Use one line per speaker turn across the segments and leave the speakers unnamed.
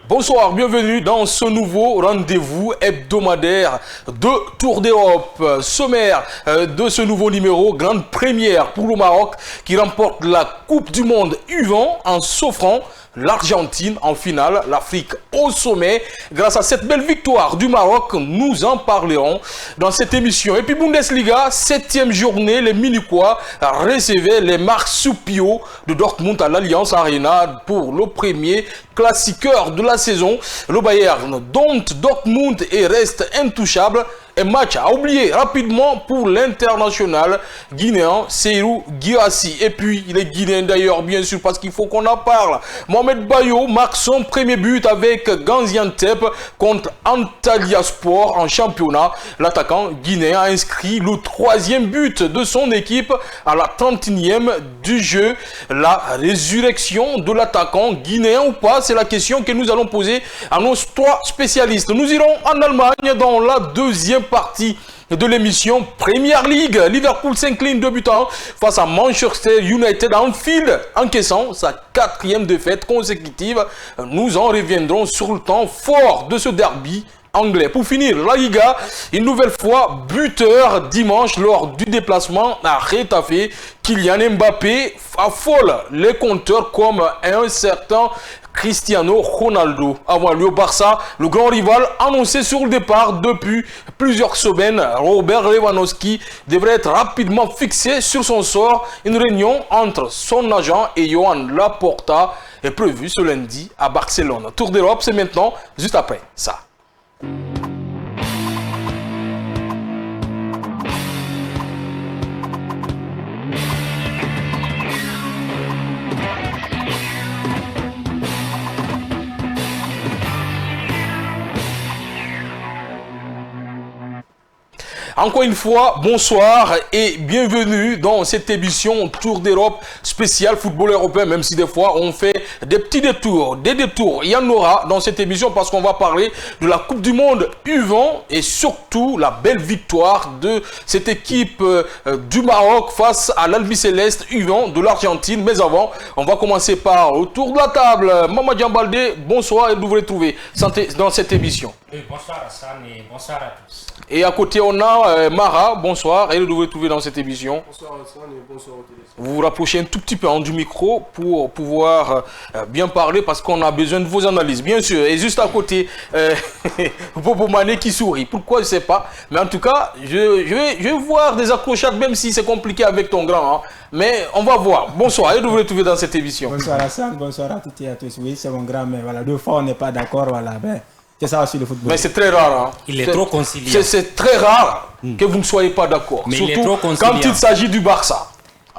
Bonsoir, bienvenue dans ce nouveau rendez-vous hebdomadaire de Tour d'Europe. Sommaire de ce nouveau numéro, grande première pour le Maroc qui remporte la Coupe du Monde U20 en s'offrant l'Argentine en finale, l'Afrique au sommet. Grâce à cette belle victoire du Maroc, nous en parlerons dans cette émission. Et puis Bundesliga, 7e journée, les Munichois recevaient les marsupiaux de Dortmund à l'Allianz Arena pour le premier classiqueur de la saison. Le Bayern dompte Dortmund et reste intouchable. Un match à oublier rapidement pour l'international guinéen Serhou Guirassy. Et puis, il est guinéen d'ailleurs, bien sûr, parce qu'il faut qu'on en parle. Mohamed Bayo marque son premier but avec Gaziantep contre Antalyaspor en championnat. L'attaquant guinéen a inscrit le 3e but de son équipe à la 31e du jeu. La résurrection de l'attaquant guinéen ou pas, c'est la question que nous allons poser à nos 3 spécialistes. Nous irons en Allemagne dans la deuxième partie de l'émission Premier League. Liverpool s'incline 2-1 face à Manchester United à Anfield, encaissant sa 4e défaite consécutive. Nous en reviendrons sur le temps fort de ce derby anglais. Pour finir, la Liga, une nouvelle fois buteur dimanche lors du déplacement à Getafe. Kylian Mbappé affole les compteurs comme un certain Cristiano Ronaldo. Avant lui au Barça, le grand rival annoncé sur le départ depuis plusieurs semaines, Robert Lewandowski, devrait être rapidement fixé sur son sort. Une réunion entre son agent et Joan Laporta est prévue ce lundi à Barcelone. Tour d'Europe, c'est maintenant, juste après ça. Encore une fois, bonsoir et bienvenue dans cette émission Tour d'Europe spéciale football européen, même si des fois on fait des petits détours, il y en aura dans cette émission parce qu'on va parler de la Coupe du Monde U20 et surtout la belle victoire de cette équipe du Maroc face à l'Albi Céleste U20 de l'Argentine. Mais avant, on va commencer par le tour de la table. Maman Diambaldé, bonsoir et vous vous retrouvez dans cette émission.
Oui, bonsoir Hassan et bonsoir à tous.
Et à côté, on a Mara, bonsoir, et vous devez trouver dans cette émission.
Bonsoir Hassan et bonsoir au téléphone.
Vous vous rapprochez un tout petit peu du micro pour pouvoir bien parler parce qu'on a besoin de vos analyses, bien sûr. Et juste à côté, Bobo Mané qui sourit. Pourquoi, je ne sais pas. Mais en tout cas, je vais voir des accrochages, même si c'est compliqué avec ton grand. Hein. Mais on va voir. Bonsoir, et vous devez trouver dans cette émission.
Bonsoir Hassan, bonsoir à toutes et à tous. Oui, c'est mon grand, mais voilà, 2 fois on n'est pas d'accord, voilà. Ben, c'est ça aussi le football.
Mais c'est très rare. Hein.
Il est trop conciliant.
C'est très rare que vous ne soyez pas d'accord.
Mais
surtout quand il s'agit du Barça.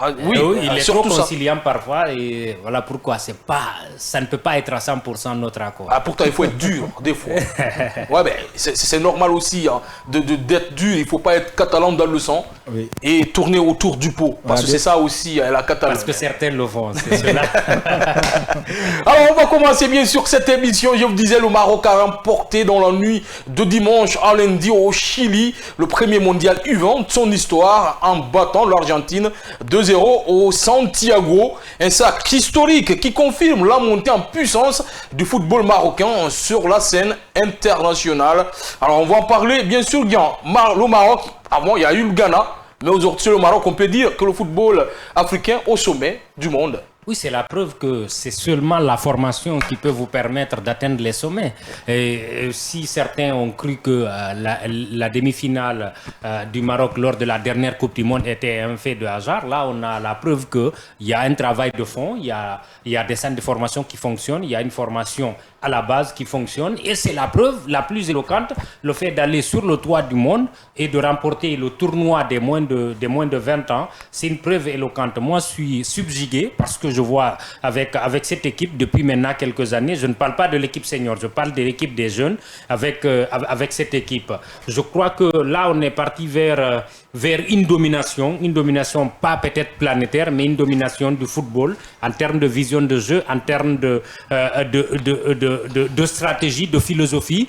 Ah, oui,
il est trop
ça.
conciliant parfois et voilà pourquoi ça ne peut pas être à 100% notre accord.
Ah, pourtant, il faut être dur des fois. Ouais, mais c'est normal aussi hein, d'être dur. Il ne faut pas être catalan dans le sang et tourner autour du pot. Parce que c'est ça aussi la Catalogne.
Parce que certains le font, c'est cela.
Alors, on va commencer bien sûr cette émission. Je vous disais, le Maroc a remporté dans la nuit de dimanche à lundi au Chili le premier mondial U20 de son histoire en battant l'Argentine 2-0 au Santiago. Un sac historique qui confirme la montée en puissance du football marocain sur la scène internationale. Alors on va en parler bien sûr. Le Maroc, avant il y a eu le Ghana, mais aujourd'hui sur le Maroc on peut dire que le football africain au sommet du monde.
Oui, c'est la preuve que c'est seulement la formation qui peut vous permettre d'atteindre les sommets. Et si certains ont cru que la demi-finale du Maroc lors de la dernière Coupe du Monde était un fait de hasard, là on a la preuve qu'il y a un travail de fond, il y a des centres de formation qui fonctionnent, il y a une formation à la base qui fonctionne et c'est la preuve la plus éloquente, le fait d'aller sur le toit du monde et de remporter le tournoi des moins de 20 ans, c'est une preuve éloquente. Moi je suis subjugué parce que je vois avec cette équipe depuis maintenant quelques années, je ne parle pas de l'équipe senior, je parle de l'équipe des jeunes avec cette équipe. Je crois que là on est parti vers une domination pas peut-être planétaire mais une domination du football en termes de vision de jeu, en termes de stratégie, de philosophie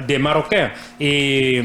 des Marocains. Et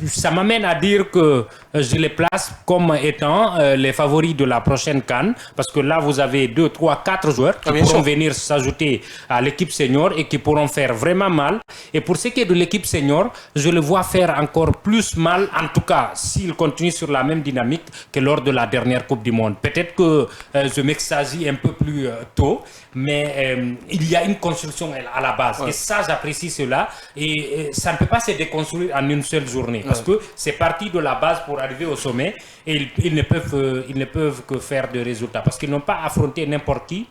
ça m'amène à dire que je les place comme étant les favoris de la prochaine CAN, parce que là, vous avez 2, 3, 4 joueurs qui pourront venir s'ajouter à l'équipe senior et qui pourront faire vraiment mal. Et pour ce qui est de l'équipe senior, je le vois faire encore plus mal, en tout cas, s'il continue sur la même dynamique que lors de la dernière Coupe du Monde. Peut-être que je m'extasie un peu plus tôt, mais il y a une construction à la base. Et ça, j'apprécie cela. Et ça ne peut pas se déconstruire en une seule journée, parce que c'est parti de la base pour arriver au sommet, et ils ne peuvent que faire de résultats, parce qu'ils n'ont pas affronté n'importe qui.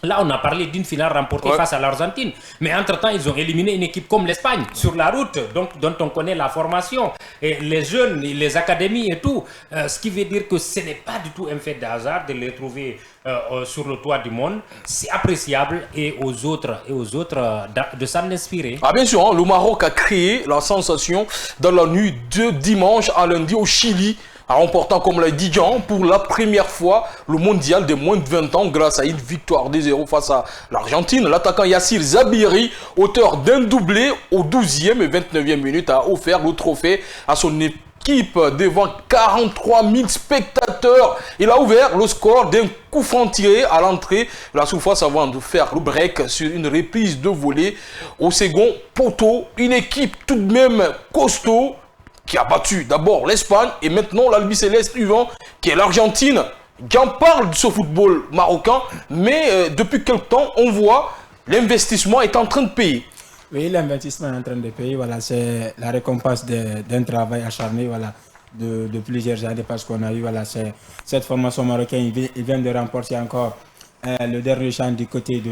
Là, on a parlé d'une finale remportée face à l'Argentine. Mais entre-temps, ils ont éliminé une équipe comme l'Espagne, sur la route, donc, dont on connaît la formation, et les jeunes, les académies et tout. Ce qui veut dire que ce n'est pas du tout un fait de hasard de les trouver sur le toit du monde. C'est appréciable, et aux autres de s'en inspirer.
Ah, bien sûr, hein, le Maroc a créé la sensation dans la nuit de dimanche à lundi au Chili, en remportant, comme l'a dit Jean, pour la première fois le mondial des moins de 20 ans grâce à une victoire 2-0 face à l'Argentine. L'attaquant Yassir Zabiri, auteur d'un doublé au 12e et 29e minute, a offert le trophée à son équipe devant 43 000 spectateurs. Il a ouvert le score d'un coup franc tiré à l'entrée de la surface avant de faire le break sur une reprise de volée au second poteau. Une équipe tout de même costaud qui a battu d'abord l'Espagne et maintenant l'Albiceleste U20 qui est l'Argentine. J'en parle de ce football marocain, mais depuis quelque temps, on voit l'investissement est en train de payer.
Oui, l'investissement est en train de payer. Voilà, c'est la récompense d'un travail acharné, voilà, de plusieurs années, parce qu'on a eu, voilà, cette formation marocaine. Il vient de remporter encore le dernier champ du côté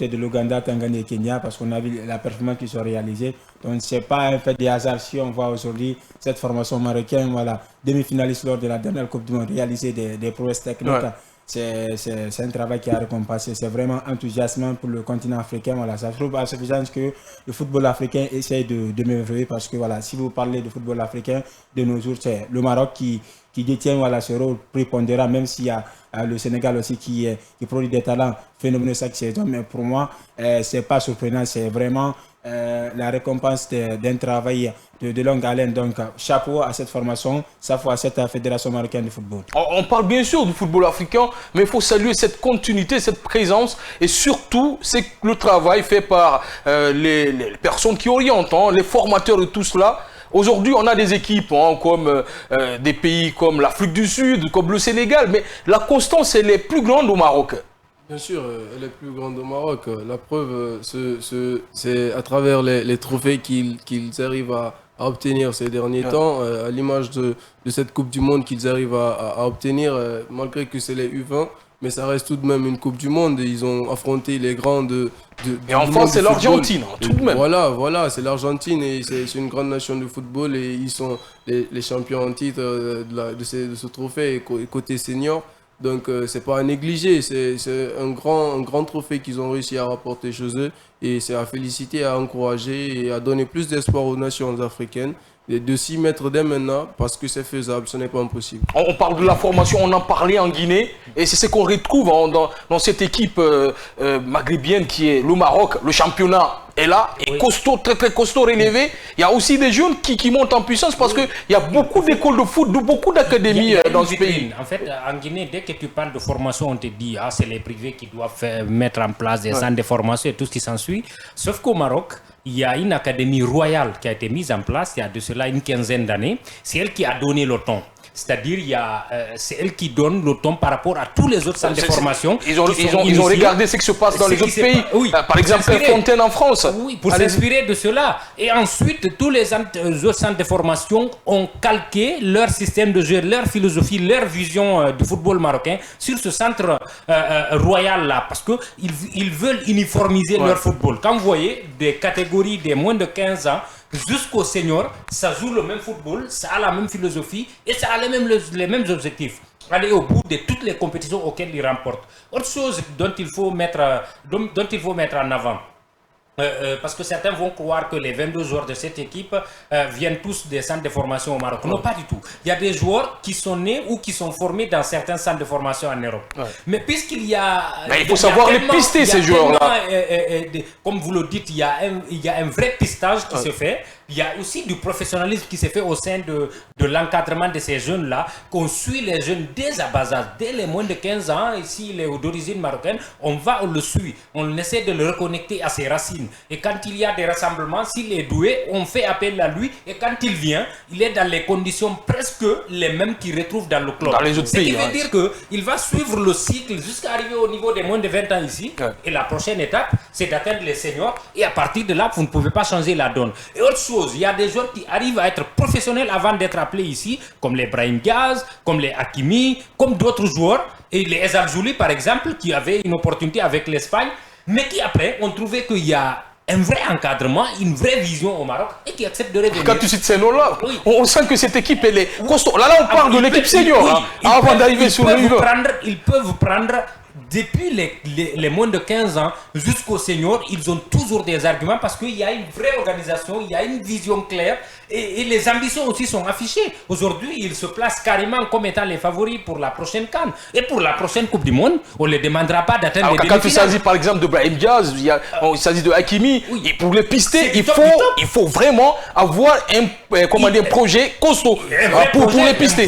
de l'Ouganda, Tanzanie et Kenya, parce qu'on a vu la performance qui sont réalisées. Donc, ce n'est pas un fait de hasard si on voit aujourd'hui cette formation marocaine, voilà, demi-finaliste lors de la dernière Coupe du Monde, réaliser des prouesses techniques. Ouais. C'est un travail qui a récompensé. C'est vraiment enthousiasmant pour le continent africain. Voilà, ça trouve à suffisance que le football africain essaye de m'éveiller, parce que voilà, si vous parlez de football africain de nos jours, c'est le Maroc qui détient, voilà, ce rôle prépondérant, même s'il y a le Sénégal aussi qui produit des talents phénoménaux chaque saison. Mais pour moi, ce n'est pas surprenant. C'est vraiment la récompense d'un travail de longue haleine. Donc, chapeau à cette formation, chapeau à cette fédération marocaine de football. On
parle bien sûr du football africain, mais il faut saluer cette continuité, cette présence, et surtout, c'est le travail fait par les personnes qui orientent, hein, les formateurs de tout cela. Aujourd'hui, on a des équipes comme des pays comme l'Afrique du Sud, comme le Sénégal, mais la constance, elle est plus grande au Maroc.
Bien sûr, elle est plus grande au Maroc. La preuve, c'est à travers les trophées qu'ils arrivent à obtenir ces derniers temps, à l'image de cette Coupe du Monde qu'ils arrivent à obtenir, malgré que c'est les U20. Mais ça reste tout de même une Coupe du Monde. Ils ont affronté les grands
et en France, c'est l'Argentine, tout de même.
Voilà, c'est l'Argentine, et c'est une grande nation de football, et ils sont les champions en titre de ce trophée côté senior. Donc, c'est pas à négliger. C'est un grand trophée qu'ils ont réussi à rapporter chez eux. Et c'est à féliciter, à encourager et à donner plus d'espoir aux nations africaines. De s'y mettre dès maintenant, parce que c'est faisable, ce n'est pas impossible.
On parle de la formation, on en parlait en Guinée, et c'est ce qu'on retrouve dans cette équipe maghrébienne qui est le Maroc. Le championnat est là, et costaud, très très costaud, relevé. Il y a aussi des jeunes qui montent en puissance, parce qu'il y a beaucoup d'écoles de foot, beaucoup d'académies dans ce pays.
En fait, en Guinée, dès que tu parles de formation, on te dit c'est les privés qui doivent mettre en place des centres de formation et tout ce qui s'ensuit. Sauf qu'au Maroc, il y a une académie royale qui a été mise en place il y a de cela une quinzaine d'années. C'est elle qui a donné le ton. C'est-à-dire, c'est elle qui donne le ton par rapport à tous les autres centres de formation.
Ils ont regardé ce qui se passe dans les autres pays.
Oui,
par exemple, Fontaine en France.
Oui, pour s'inspirer de cela. Et ensuite, tous les autres centres de formation ont calqué leur système de jeu, leur philosophie, leur vision du football marocain sur ce centre royal-là. Parce qu'ils veulent uniformiser leur football. Quand vous voyez des catégories des moins de 15 ans, jusqu'au senior, ça joue le même football, ça a la même philosophie et ça a les mêmes objectifs. Aller au bout de toutes les compétitions auxquelles ils remportent. Autre chose dont il faut mettre en avant. Parce que certains vont croire que les 22 joueurs de cette équipe viennent tous des centres de formation au Maroc. Non, pas du tout. Il y a des joueurs qui sont nés ou qui sont formés dans certains centres de formation en Europe. Mais puisqu'il y a...
Mais il faut savoir les pister, ces joueurs-là.
Comme vous le dites, il y a un vrai pistage qui se fait. il y a aussi du professionnalisme qui s'est fait au sein de l'encadrement de ces jeunes-là, qu'on suit les jeunes dès à bas âge, dès les moins de 15 ans, et s'il est d'origine marocaine, on le suit, on essaie de le reconnecter à ses racines. Et quand il y a des rassemblements, s'il est doué, on fait appel à lui, et quand il vient, il est dans les conditions presque les mêmes qu'il retrouve dans le club.
Dans les autres pays.
Ce qui veut dire qu'il va suivre le cycle jusqu'à arriver au niveau des moins de 20 ans ici, et la prochaine étape, c'est d'atteindre les seniors, et à partir de là, vous ne pouvez pas changer la donne. Et autre chose, il y a des joueurs qui arrivent à être professionnels avant d'être appelés ici, comme les Brahim Diaz, comme les Hakimi, comme d'autres joueurs, et les Ezal Zouli par exemple, qui avaient une opportunité avec l'Espagne, mais qui après ont trouvé qu'il y a un vrai encadrement, une vraie vision au Maroc et qui acceptent de revenir.
Quand tu cites ces noms-là,
oui.
on sent que cette équipe, elle est costaud. Là, on parle de l'équipe senior, avant d'arriver sur le niveau.
Ils peuvent prendre depuis les moins de 15 ans jusqu'aux seniors, ils ont toujours des arguments parce qu'il y a une vraie organisation, il y a une vision claire et les ambitions aussi sont affichées. Aujourd'hui, ils se placent carrément comme étant les favoris pour la prochaine CAN. Et pour la prochaine Coupe du Monde, on ne les demandera pas d'atteindre les demi-finales.
Quand il s'agit par exemple de Brahim Diaz, il s'agit de Hakimi, et pour les pister, il faut vraiment avoir un projet costaud pour les pister.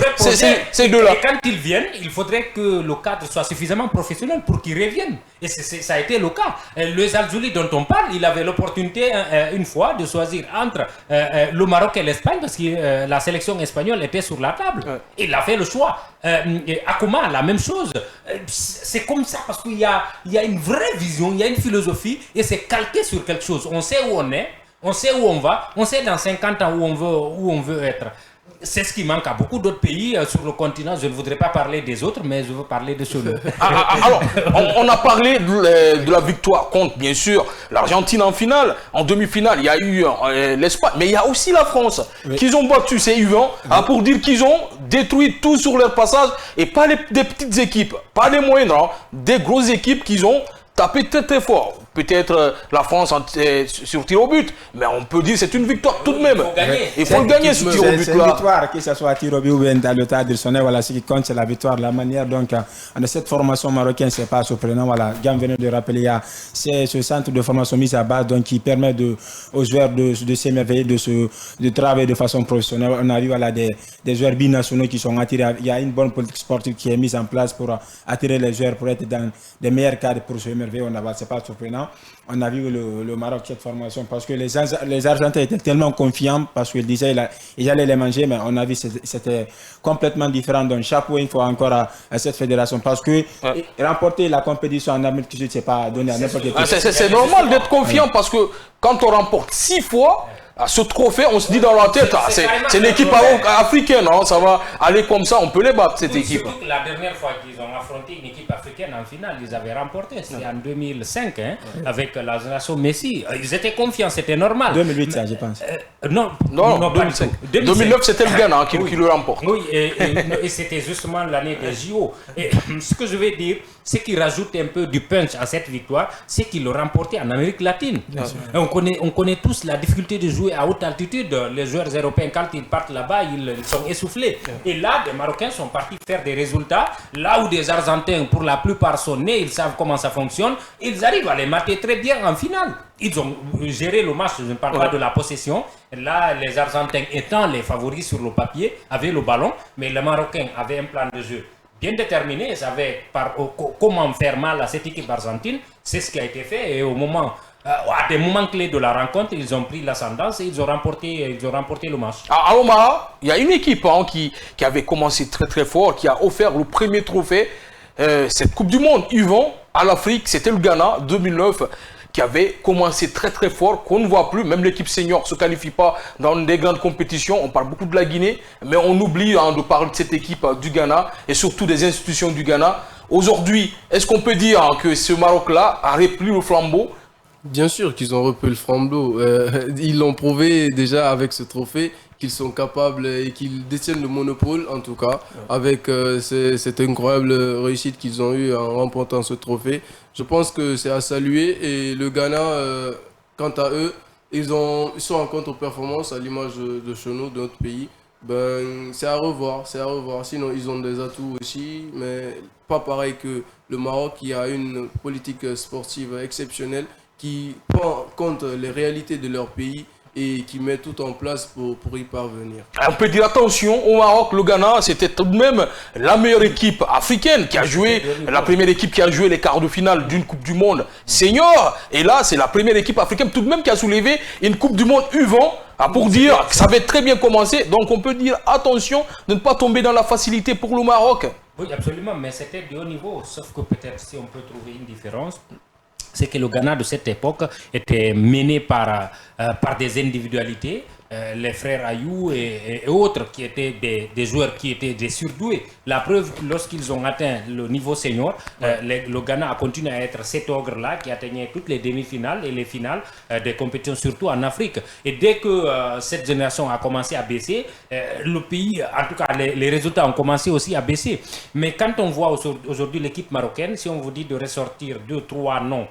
Ces deux-là.
Et quand ils viennent, il faudrait que le cadre soit suffisamment professionnel pour qu'ils reviennent. Et ça a été le cas. Le Zalzouli dont on parle, il avait l'opportunité une fois de choisir entre le Maroc et l'Espagne parce que la sélection espagnole était sur la table. Ouais. Il a fait le choix. Akouma, la même chose. C'est comme ça parce qu'il y a une vraie vision, il y a une philosophie et c'est calqué sur quelque chose. On sait où on est, on sait où on va, on sait dans 50 ans où on veut être. C'est ce qui manque à beaucoup d'autres pays sur le continent. Je ne voudrais pas parler des autres, mais je veux parler de chez nous.
Alors, on a parlé de la victoire contre, bien sûr, l'Argentine en finale. En demi-finale, il y a eu l'Espagne, mais il y a aussi la France, qu'ils ont battu, c'est U20, pour dire qu'ils ont détruit tout sur leur passage, et pas des petites équipes, pas des moyennes, des grosses équipes qu'ils ont tapé très très fort. Peut-être la France sur tir au but, mais on peut dire que c'est une victoire tout de même. Il faut gagner ce tir au but là.
C'est une victoire, que ce soit à tir au but ou bien dans le tas additionnel, voilà, ce qui compte c'est la victoire. La manière donc, de cette formation marocaine, c'est pas surprenant. Voilà, Gam venait de rappeler, c'est ce centre de formation mis à base donc, qui permet aux joueurs de s'émerveiller, de travailler de façon professionnelle. On a vu voilà, des joueurs binationaux qui sont attirés. Il y a une bonne politique sportive qui est mise en place pour attirer les joueurs pour être dans des meilleurs cadres pour s'émerveiller. C'est pas surprenant. On a vu le Maroc cette formation parce que les Argentins étaient tellement confiants parce qu'ils disaient qu'ils allaient les manger, mais on a vu que c'était complètement différent. Donc chapeau une fois encore à cette fédération parce que remporter la compétition en Amérique du Sud, c'est pas donné à n'importe qui.
C'est normal d'être confiant parce que quand on remporte 6 fois, ce trophée, on se dit dans la tête, c'est l'équipe africaine, ça va aller comme ça, on peut les battre cette équipe.
Surtout que la dernière fois qu'ils ont affronté une équipe africaine en finale, ils avaient remporté, c'était en 2005, avec la génération Messi. Ils étaient confiants, c'était normal.
2008, ça, je pense.
Non, 2005. 2009, c'était le Ghana qui le remporte.
Oui, et c'était justement l'année des JO. Et ce que je vais dire, c'est qu'ils rajoutent un peu du punch à cette victoire, c'est qu'ils l'ont remporté en Amérique latine. On connaît tous la difficulté de jouer à haute altitude. Les joueurs européens, quand ils partent là-bas, ils sont essoufflés. Et là, des Marocains sont partis faire des résultats. Là où des Argentins, pour la plupart, sont nés, ils savent comment ça fonctionne. Ils arrivent à les mater très bien en finale. Ils ont géré le match, je ne parle pas de la possession. Là, les Argentins étant les favoris sur le papier, avaient le ballon, mais les Marocains avaient un plan de jeu bien déterminé, ils savaient comment faire mal à cette équipe argentine. C'est ce qui a été fait et au moment... à des moments clés de la rencontre, ils ont pris l'ascendance et ils ont remporté le match.
À Omaha, il y a une équipe qui avait commencé très très fort, qui a offert le premier trophée, cette Coupe du Monde U20 à l'Afrique, c'était le Ghana 2009, qui avait commencé très très fort, qu'on ne voit plus, même l'équipe senior ne se qualifie pas dans des grandes compétitions, on parle beaucoup de la Guinée, mais on oublie de parler de cette équipe du Ghana et surtout des institutions du Ghana. Aujourd'hui, est-ce qu'on peut dire que ce Maroc-là a repris le flambeau?
Bien sûr qu'ils ont repris le flambeau. Ils l'ont prouvé déjà avec ce trophée qu'ils sont capables et qu'ils détiennent le monopole, en tout cas, avec cette incroyable réussite qu'ils ont eue en remportant ce trophée. Je pense que c'est à saluer et le Ghana, quant à eux, ils sont en contre-performance à l'image de chez nous, de notre pays. Ben, c'est à revoir. Sinon, ils ont des atouts aussi, mais pas pareil que le Maroc qui a une politique sportive exceptionnelle qui prend en compte les réalités de leur pays et qui met tout en place pour y parvenir.
On peut dire attention au Maroc, le Ghana, c'était tout de même la meilleure équipe africaine qui a joué, la première équipe qui a joué les quarts de finale d'une Coupe du Monde senior. Et là, c'est la première équipe africaine tout de même qui a soulevé une Coupe du Monde U20 pour dire que ça avait très bien commencé. Donc on peut dire attention de ne pas tomber dans la facilité pour le Maroc.
Oui, absolument, mais c'était de haut niveau, sauf que peut-être si on peut trouver une différence, c'est que le Ghana de cette époque était mené par des individualités, les frères Ayou et autres qui étaient des joueurs qui étaient des surdoués. La preuve, lorsqu'ils ont atteint le niveau senior, le Ghana a continué à être cet ogre-là qui atteignait toutes les demi-finales et les finales des compétitions, surtout en Afrique. Et dès que cette génération a commencé à baisser, le pays, en tout cas les résultats ont commencé aussi à baisser. Mais quand on voit aujourd'hui l'équipe marocaine, si on vous dit de ressortir 2-3 noms,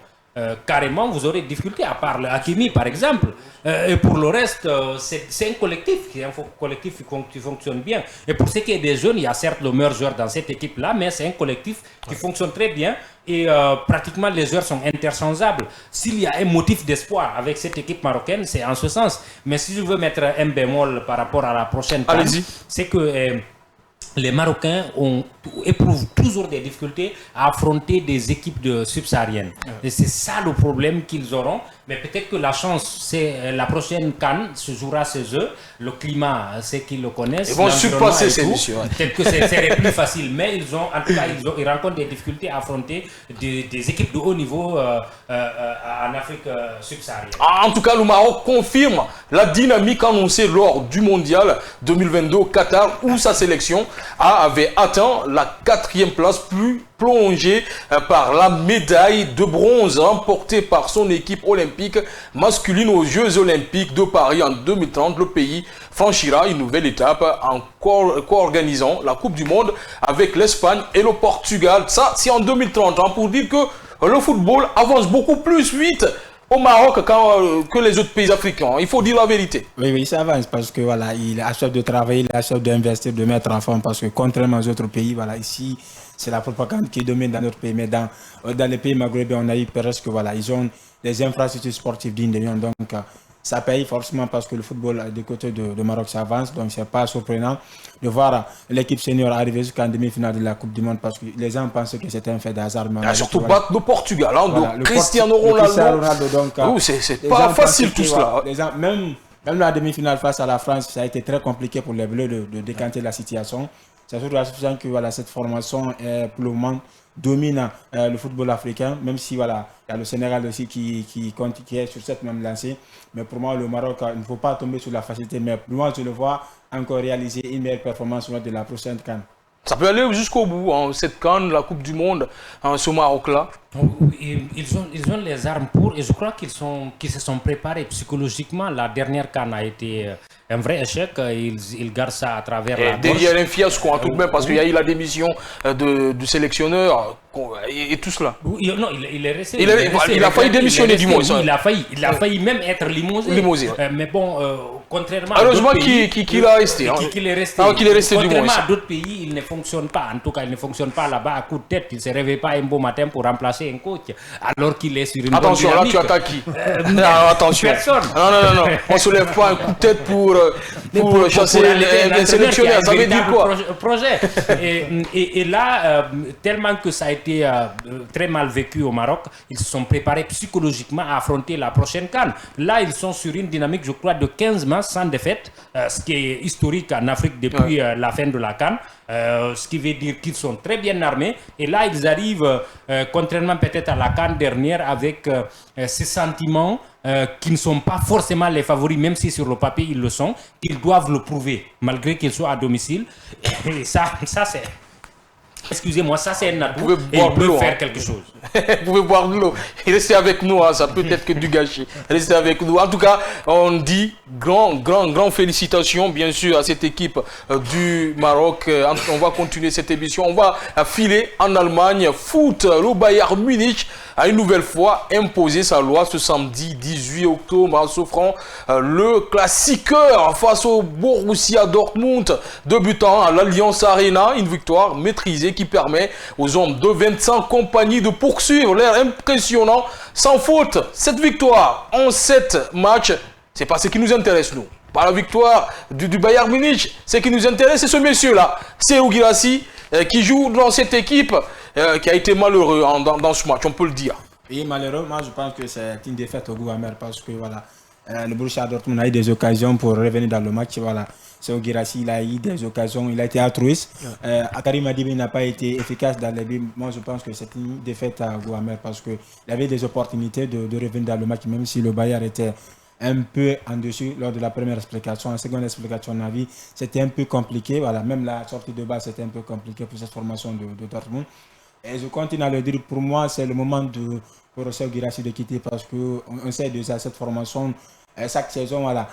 carrément, vous aurez des difficultés, à part le Hakimi par exemple. Et pour le reste, c'est un collectif, qui fonctionne bien. Et pour ce qui est des jeunes, il y a certes le meilleur joueur dans cette équipe-là, mais c'est un collectif qui fonctionne très bien et pratiquement les joueurs sont interchangeables. S'il y a un motif d'espoir avec cette équipe marocaine, c'est en ce sens. Mais si je veux mettre un bémol par rapport à la prochaine CAN, c'est que les Marocains éprouvent toujours des difficultés à affronter des équipes subsahariennes. Et c'est ça le problème qu'ils auront. Mais peut-être que la chance, c'est la prochaine CAN se jouera chez eux. Le climat, c'est qu'ils le connaissent.
Ils vont surpasser ces missions.
Peut-être que c'est plus facile, mais en tout cas, ils rencontrent des difficultés à affronter des équipes de haut niveau en Afrique subsaharienne.
En tout cas, le Maroc confirme la dynamique annoncée lors du mondial 2022 au Qatar, où sa sélection avait atteint la 4e place, plus plongée par la médaille de bronze remportée par son équipe olympique masculine aux Jeux olympiques de Paris en 2030. Le pays franchira une nouvelle étape en co-organisant la Coupe du Monde avec l'Espagne et le Portugal. Ça, c'est en 2030, pour dire que le football avance beaucoup plus vite au Maroc que les autres pays africains. Il faut dire la vérité.
Oui, ça avance parce que voilà, il achète de travailler, il achète d'investir, de mettre en forme parce que contrairement aux autres pays, voilà, ici, c'est la propagande qui domine dans notre pays. Mais dans les pays maghrébins, on a eu presque, voilà, ils ont des infrastructures sportives dignes de nom. Donc, ça paye forcément parce que le football du côté de Maroc s'avance. Donc, ce n'est pas surprenant de voir l'équipe senior arriver jusqu'en demi-finale de la Coupe du Monde parce que les gens pensaient que c'était un fait d'hasard.
Surtout battre le Portugal. Donc, Cristiano Ronaldo. C'est pas facile tout cela.
Même la demi-finale face à la France, ça a été très compliqué pour les Bleus de décanter la situation. C'est surtout la situation que cette formation est pour le moment domine le football africain, même si il y a le Sénégal aussi qui est sur cette même lancée. Mais pour moi, le Maroc, il ne faut pas tomber sur la facilité. Mais moi, je le vois encore réaliser une meilleure performance lors de la prochaine CAN.
Ça peut aller jusqu'au bout, cette CAN, la Coupe du Monde, ce Maroc-là.
Ils ont les armes pour, et je crois qu'ils se sont préparés psychologiquement. La dernière CAN a été un vrai échec. Ils gardent ça à travers la
derrière un fiasco, tout de même, parce qu'il y a eu la démission du sélectionneur et tout cela.
Non, il est resté.
Il a failli démissionner du moins.
Il a failli même être limogé. Mais bon, contrairement
heureusement
à d'autres pays...
qu'il est resté.
Qu'il est resté. Contrairement à d'autres pays, il ne fonctionne pas. En tout cas, il ne fonctionne pas là-bas à coup de tête. Il ne se réveille pas un beau matin pour remplacer un coach, alors qu'il est sur une
attention,
bonne
dynamique. Là, tu attaques qui attention.
Personne.
Non. On ne soulève pas un coup de tête pour chasser un sélectionneur. Ça veut dire quoi
projet. Et là, tellement que ça a été très mal vécu au Maroc, ils se sont préparés psychologiquement à affronter la prochaine CAN. Là, ils sont sur une dynamique, je crois, de 15 matchs sans défaite, ce qui est historique en Afrique depuis la fin de la CAN. Ce qui veut dire qu'ils sont très bien armés. Et là, ils arrivent, contrairement peut-être à la CAN dernière, avec ces sentiments qui ne sont pas forcément les favoris, même si sur le papier ils le sont, qu'ils doivent le prouver, malgré qu'ils soient à domicile. Et ça c'est... Excusez-moi, ça c'est un atout et il peut faire quelque chose.
Vous pouvez boire de l'eau. Restez avec nous, ça peut être que du gâchis. Restez avec nous. En tout cas, on dit grand félicitations bien sûr à cette équipe du Maroc. On va continuer cette émission. On va filer en Allemagne. Foot, le Bayern Munich a une nouvelle fois imposé sa loi ce samedi 18 octobre en s'offrant le classiqueur face au Borussia Dortmund, débutant à l'Allianz Arena. Une victoire maîtrisée qui permet aux hommes de Vincent Kompany de poursuivre l'air impressionnant sans faute. Cette victoire en 7 matchs C'est pas ce qui nous intéresse, nous. Pas la victoire du Bayern Munich. Ce qui nous intéresse, c'est ce monsieur-là, Serhou Guirassy, qui joue dans cette équipe, qui a été malheureux dans ce match, on peut le dire.
Oui, malheureusement, je pense que c'est une défaite au goût amer parce que voilà, le Borussia Dortmund a eu des occasions pour revenir dans le match. Voilà. Serhou Guirassy, il a eu des occasions, il a été altruiste. Karim Adibi n'a pas été efficace dans les buts. Moi, je pense que c'est une défaite à goût amer parce qu'il avait des opportunités de revenir dans le match, même si le Bayern était un peu en dessus lors de la première explication. En seconde explication, on a vu, c'était un peu compliqué. Voilà, même la sortie de base, c'était un peu compliqué pour cette formation de Dortmund. Et je continue à le dire, pour moi, c'est le moment pour Serhou Guirassy de quitter parce qu'on sait déjà cette formation, chaque saison, voilà,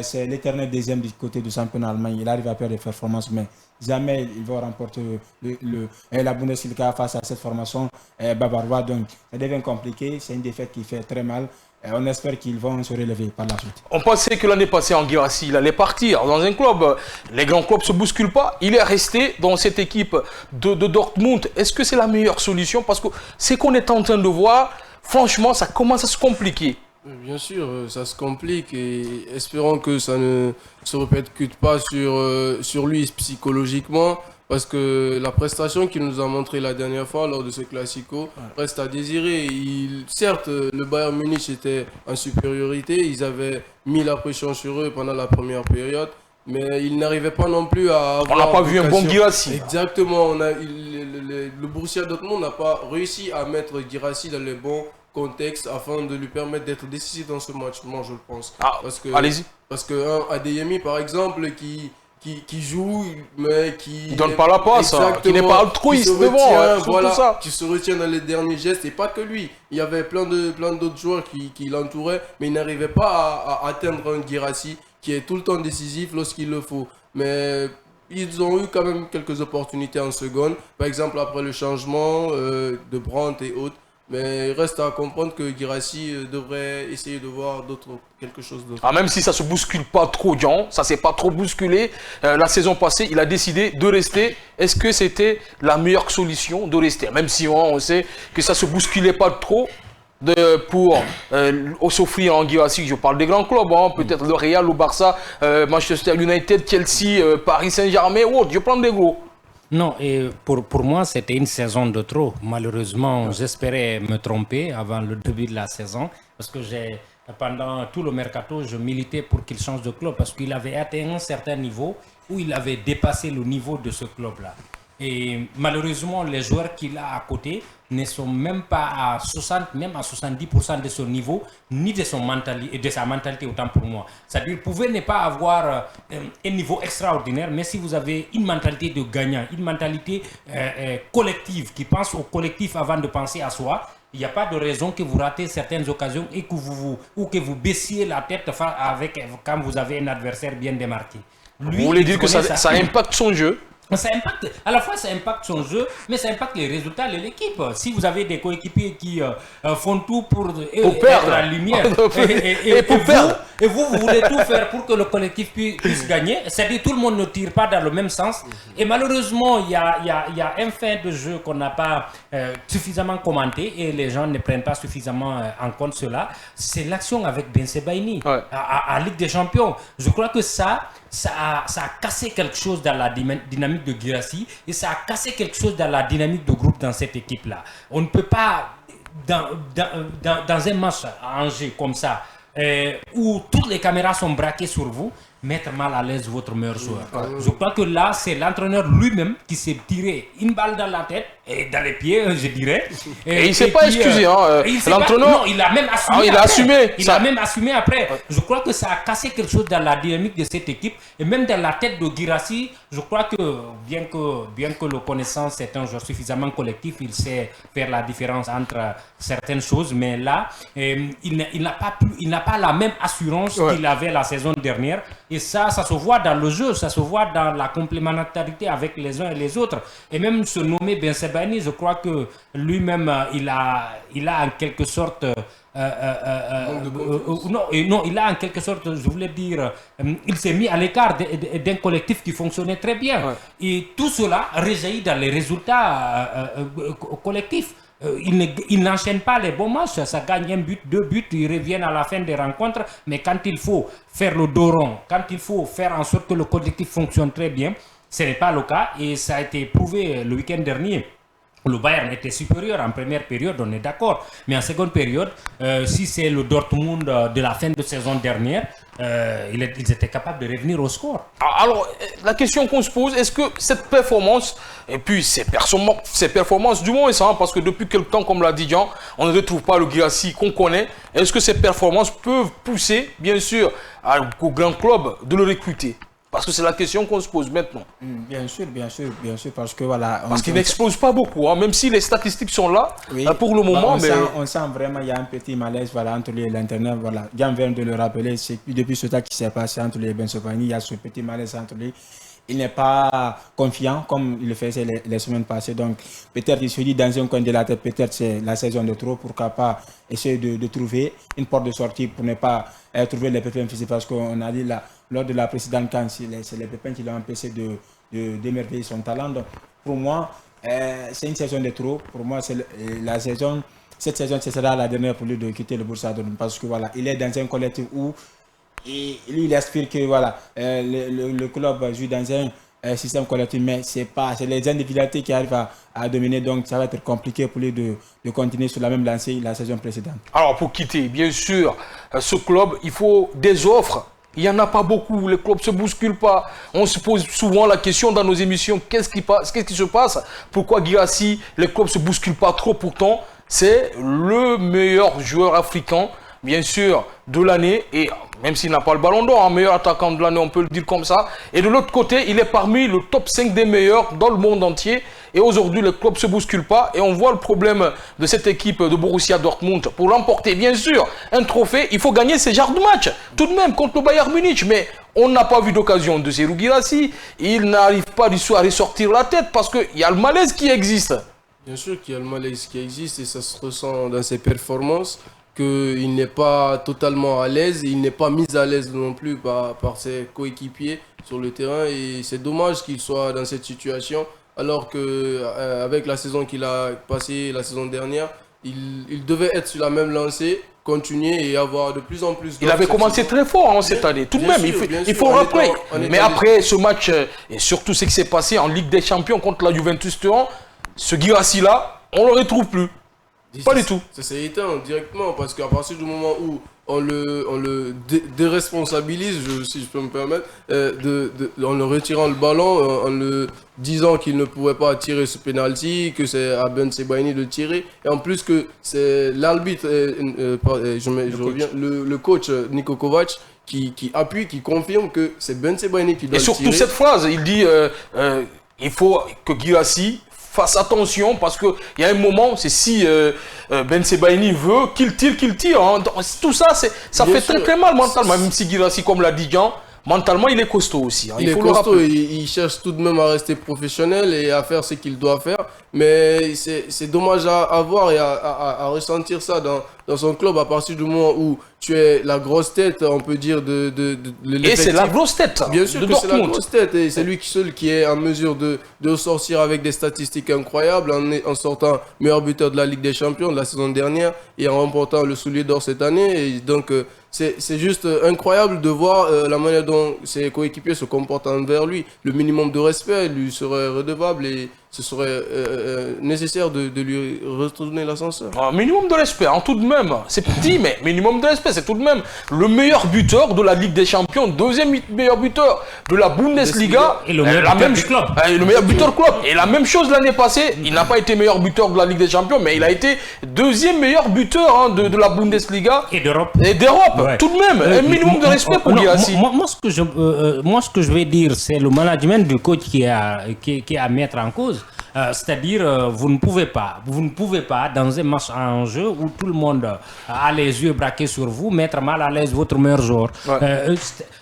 c'est l'éternel deuxième du côté du championnat allemand. Il arrive à faire des performances, mais jamais il va remporter la Bundesliga face à cette formation bavaroise. Donc, ça devient compliqué. C'est une défaite qui fait très mal. On espère qu'ils vont se relever par la suite.
On pensait que l'année passée, en Guirassy, il allait partir dans un club. Les grands clubs ne se bousculent pas. Il est resté dans cette équipe de Dortmund. Est-ce que c'est la meilleure solution? Parce que ce qu'on est en train de voir, franchement, ça commence à se compliquer.
Bien sûr, ça se complique et espérons que ça ne se répercute pas sur lui psychologiquement. Parce que la prestation qu'il nous a montrée la dernière fois lors de ce Classico reste à désirer. Certes, le Bayern Munich était en supériorité, ils avaient mis la pression sur eux pendant la première période, mais ils n'arrivaient pas non plus à avoir...
On n'a pas vu un bon Guirassy.
Exactement, le Borussia Dortmund n'a pas réussi à mettre Guirassy dans les bons contextes afin de lui permettre d'être décisif dans ce match, moi je le pense.
Allez-y.
Parce que Adeyemi par exemple qui joue, mais qui...
ne donne pas la passe, qui n'est pas altruiste devant,
voilà,
ça.
Qui se retient dans les derniers gestes, et pas que lui. Il y avait plein d'autres joueurs qui l'entouraient, mais il n'arrivait pas à atteindre un Guirassy qui est tout le temps décisif lorsqu'il le faut. Mais ils ont eu quand même quelques opportunités en seconde, par exemple après le changement de Brandt et autres. Mais il reste à comprendre que Guirassy devrait essayer de voir quelque chose d'autre.
Même si ça ne se bouscule pas trop, Jean, ça ne s'est pas trop bousculé. La saison passée, il a décidé de rester. Est-ce que c'était la meilleure solution de rester? Même si on sait que ça ne se bousculait pas trop pour s'offrir en Guirassy. Je parle des grands clubs, peut-être le Real, le Barça, Manchester United, Chelsea, Paris Saint-Germain ou autre. Je prends des gros.
Non, et pour moi, c'était une saison de trop. Malheureusement, j'espérais me tromper avant le début de la saison parce que pendant tout le mercato, je militais pour qu'il change de club parce qu'il avait atteint un certain niveau où il avait dépassé le niveau de ce club-là. Et malheureusement, les joueurs qu'il a à côté ne sont même pas à 60, même à 70% de son niveau, ni de sa mentalité, autant pour moi. C'est-à-dire, vous pouvez ne pas avoir un niveau extraordinaire, mais si vous avez une mentalité de gagnant, une mentalité collective, qui pense au collectif avant de penser à soi, il n'y a pas de raison que vous ratez certaines occasions et que vous baissiez la tête quand vous avez un adversaire bien démarqué.
Vous voulez dire que ça impacte son jeu?
À la fois, ça impacte son jeu, mais ça impacte les résultats de l'équipe. Si vous avez des coéquipiers qui font tout pour
perdre
la lumière, et vous voulez tout faire pour que le collectif puisse gagner, c'est-à-dire tout le monde ne tire pas dans le même sens. Et malheureusement, il y a un fait de jeu qu'on n'a pas suffisamment commenté et les gens ne prennent pas suffisamment en compte cela. C'est l'action avec Ben Sebaini à Ligue des Champions. Je crois que ça a cassé quelque chose dans la dynamique de Guirassy et ça a cassé quelque chose dans la dynamique de groupe dans cette équipe-là. On ne peut pas, dans un match à Angers comme ça, où toutes les caméras sont braquées sur vous, mettre mal à l'aise votre meilleur joueur. Je crois que là, c'est l'entraîneur lui-même qui s'est tiré une balle dans la tête et dans les pieds, je dirais.
Et il ne s'est pas excusé. L'entraîneur,
non, il a même assumé.
Il a assumé.
Il a même assumé après. Je crois que ça a cassé quelque chose dans la dynamique de cette équipe et même dans la tête de Guirassy. Je crois que bien que le connaissance est un joueur suffisamment collectif, il sait faire la différence entre certaines choses, mais là, il n'a pas la même assurance qu'il avait la saison dernière. Et ça se voit dans le jeu, ça se voit dans la complémentarité avec les uns et les autres. Et même se nommer Ben Sebaini, je crois que lui-même, il a en quelque sorte... il a en quelque sorte, je voulais dire, il s'est mis à l'écart d'un collectif qui fonctionnait très bien. Et tout cela rejaillit dans les résultats collectifs. ils n'enchaînent pas les bons matchs. Ça gagne un but, 2 buts, ils reviennent à la fin des rencontres. Mais quand il faut faire le dos rond, quand il faut faire en sorte que le collectif fonctionne très bien, ce n'est pas le cas. Et ça a été prouvé le week-end dernier. Le Bayern était supérieur en première période, on est d'accord. Mais en seconde période, si c'est le Dortmund de la fin de saison dernière, ils étaient capables de revenir au score.
Alors, la question qu'on se pose, est-ce que cette performance, et puis ces performances du moins, parce que depuis quelque temps, comme l'a dit Jean, on ne retrouve pas le Guirassy qu'on connaît, est-ce que ces performances peuvent pousser, bien sûr, au grand club de le recruter? Parce que c'est la question qu'on se pose maintenant.
Bien sûr, parce que voilà...
Parce qu'il n'explose pas beaucoup, même si les statistiques sont là,
oui,
pour le moment.
On sent vraiment, il y a un petit malaise entre l'intérieur. Voilà. Jan vient de le rappeler, c'est depuis ce temps qui s'est passé entre les Bensovani, il y a ce petit malaise entre lui. Il n'est pas confiant comme il le faisait les semaines passées. Donc peut-être il se dit dans un coin de la tête, peut-être c'est la saison de trop, pourquoi pas essayer de trouver une porte de sortie pour ne pas trouver les pépins physiques. Parce qu'on a dit là, lors de la précédente CAN, c'est les pépins qui l'ont empêché d'émerveiller son talent. Donc pour moi, c'est une saison de trop. Pour moi, c'est cette saison, ce sera la dernière pour lui de quitter le Borussia Dortmund. Parce que voilà, il est dans un collectif où et lui, il explique que voilà, le club joue dans un système collectif, mais c'est les individualités qui arrivent à dominer, donc ça va être compliqué pour lui de continuer sur la même lancée la saison précédente.
Alors pour quitter, bien sûr, ce club, il faut des offres. Il n'y en a pas beaucoup, les clubs ne se bousculent pas. On se pose souvent la question dans nos émissions, qu'est-ce qui se passe? Pourquoi Guirassy, les clubs ne se bousculent pas trop? Pourtant, c'est le meilleur joueur africain, bien sûr, de l'année, et même s'il n'a pas le ballon d'or, meilleur attaquant de l'année, on peut le dire comme ça. Et de l'autre côté, il est parmi le top 5 des meilleurs dans le monde entier. Et aujourd'hui, les clubs ne se bousculent pas. Et on voit le problème de cette équipe de Borussia Dortmund. Pour remporter, bien sûr, un trophée, il faut gagner ces genres de matchs. Tout de même, contre le Bayern Munich. Mais on n'a pas vu d'occasion de Serhou Guirassy. Il n'arrive pas du tout à ressortir la tête parce qu'il y a le malaise qui existe.
Bien sûr qu'il y a le malaise qui existe et ça se ressent dans ses performances. Qu'il n'est pas totalement à l'aise, il n'est pas mis à l'aise non plus par ses coéquipiers sur le terrain et c'est dommage qu'il soit dans cette situation alors qu'avec la saison qu'il a passée la saison dernière, il devait être sur la même lancée, continuer et avoir de plus en plus...
Il avait commencé très fort cette année, tout de même, il faut rappeler. Mais après ce match, et surtout ce qui s'est passé en Ligue des Champions contre la Juventus Turin, ce Guirassy-là, on ne le retrouve plus. Pas du tout.
Ça s'est éteint directement parce qu'à partir du moment où on le déresponsabilise, si je peux me permettre, en le retirant le ballon, en le disant qu'il ne pouvait pas tirer ce penalty, que c'est à Ben Sebaini de tirer, et en plus que c'est l'arbitre, le coach Niko Kovac qui appuie, qui confirme que c'est Ben Sebaini qui doit le tirer.
Et surtout cette phrase, il dit il faut que Guirassy fasse attention parce qu'il y a un moment, c'est si Ben Sebaini veut qu'il tire. Hein. Tout ça, ça fait très très mal mentalement. Même si Guirassy, comme l'a dit Jean, mentalement il est costaud aussi. Hein.
Il est costaud, il cherche tout de même à rester professionnel et à faire ce qu'il doit faire. Mais c'est dommage à voir et à ressentir ça dans son club à partir du moment où tu es la grosse tête, on peut dire, de
et c'est la grosse tête.
Bien sûr que c'est la grosse tête et c'est lui seul qui est en mesure de sortir avec des statistiques incroyables en sortant meilleur buteur de la Ligue des Champions de la saison dernière et en remportant le soulier d'or cette année. Et donc c'est juste incroyable de voir la manière dont ses coéquipiers se comportent envers lui. Le minimum de respect lui serait redevable et ce serait nécessaire de lui retourner l'ascenseur.
Un minimum de respect, hein, tout de même. C'est petit, mais minimum de respect. C'est tout de même le meilleur buteur de la Ligue des Champions, deuxième meilleur buteur de la Bundesliga.
Et le meilleur buteur du club.
Le meilleur buteur club. Et la même chose l'année passée. Il n'a pas été meilleur buteur de la Ligue des Champions, mais il a été deuxième meilleur buteur de la Bundesliga.
Et d'Europe.
Ouais. Tout de même, un minimum de respect pour Guirassy.
Moi, ce que je vais dire, c'est le management du coach qui est à mettre en cause. C'est-à-dire, vous ne pouvez pas, dans un match en jeu où tout le monde a les yeux braqués sur vous, mettre mal à l'aise votre meilleur joueur. Ouais.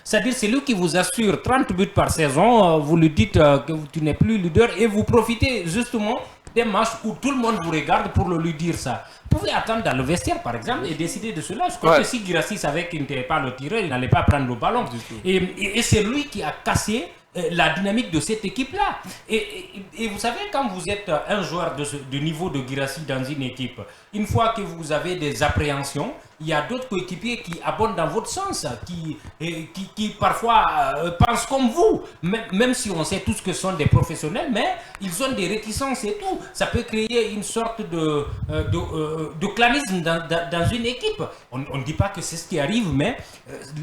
C'est-à-dire, c'est lui qui vous assure 30 buts par saison, vous lui dites que tu n'es plus leader et vous profitez justement des matchs où tout le monde vous regarde pour lui dire ça. pouvez attendre dans le vestiaire, par exemple, et décider de cela. Je crois que si Guirassy savait qu'il n'était pas le tireur, il n'allait pas prendre le ballon. Et c'est lui qui a cassé la dynamique de cette équipe-là. Et vous savez, quand vous êtes un joueur de niveau de Guirassy dans une équipe, une fois que vous avez des appréhensions, il y a d'autres coéquipiers qui abondent dans votre sens, qui parfois pensent comme vous, même si on sait tous que ce sont des professionnels, mais ils ont des réticences et tout. Ça peut créer une sorte de clanisme dans une équipe. On ne dit pas que c'est ce qui arrive, mais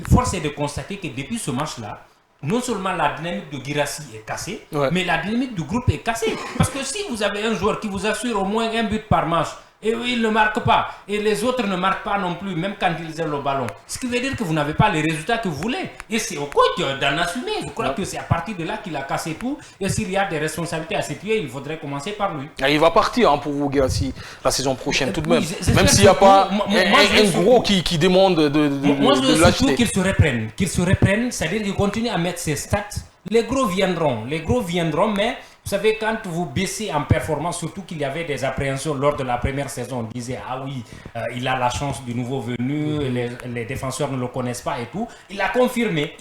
force est de constater que depuis ce match-là, non seulement la dynamique de Guirassy est cassée, mais la dynamique du groupe est cassée. Parce que si vous avez un joueur qui vous assure au moins un but par match, et il ne marque pas, et les autres ne marquent pas non plus, même quand ils ont le ballon, ce qui veut dire que vous n'avez pas les résultats que vous voulez. Et c'est au coach d'en assumer. Je crois que c'est à partir de là qu'il a cassé tout. Et s'il y a des responsabilités à ses pieds, il faudrait commencer par lui.
Il va partir pour vous, Guirassy, la saison prochaine, tout de même. Même s'il n'y a pas un gros qui demande
moi, je veux
l'acheter.
surtout qu'il se reprenne, c'est-à-dire qu'il continue à mettre ses stats. Les gros viendront, mais vous savez, quand vous baissez en performance, surtout qu'il y avait des appréhensions lors de la première saison, on disait, ah oui, il a la chance du nouveau venu, les défenseurs ne le connaissent pas et tout. Il a confirmé,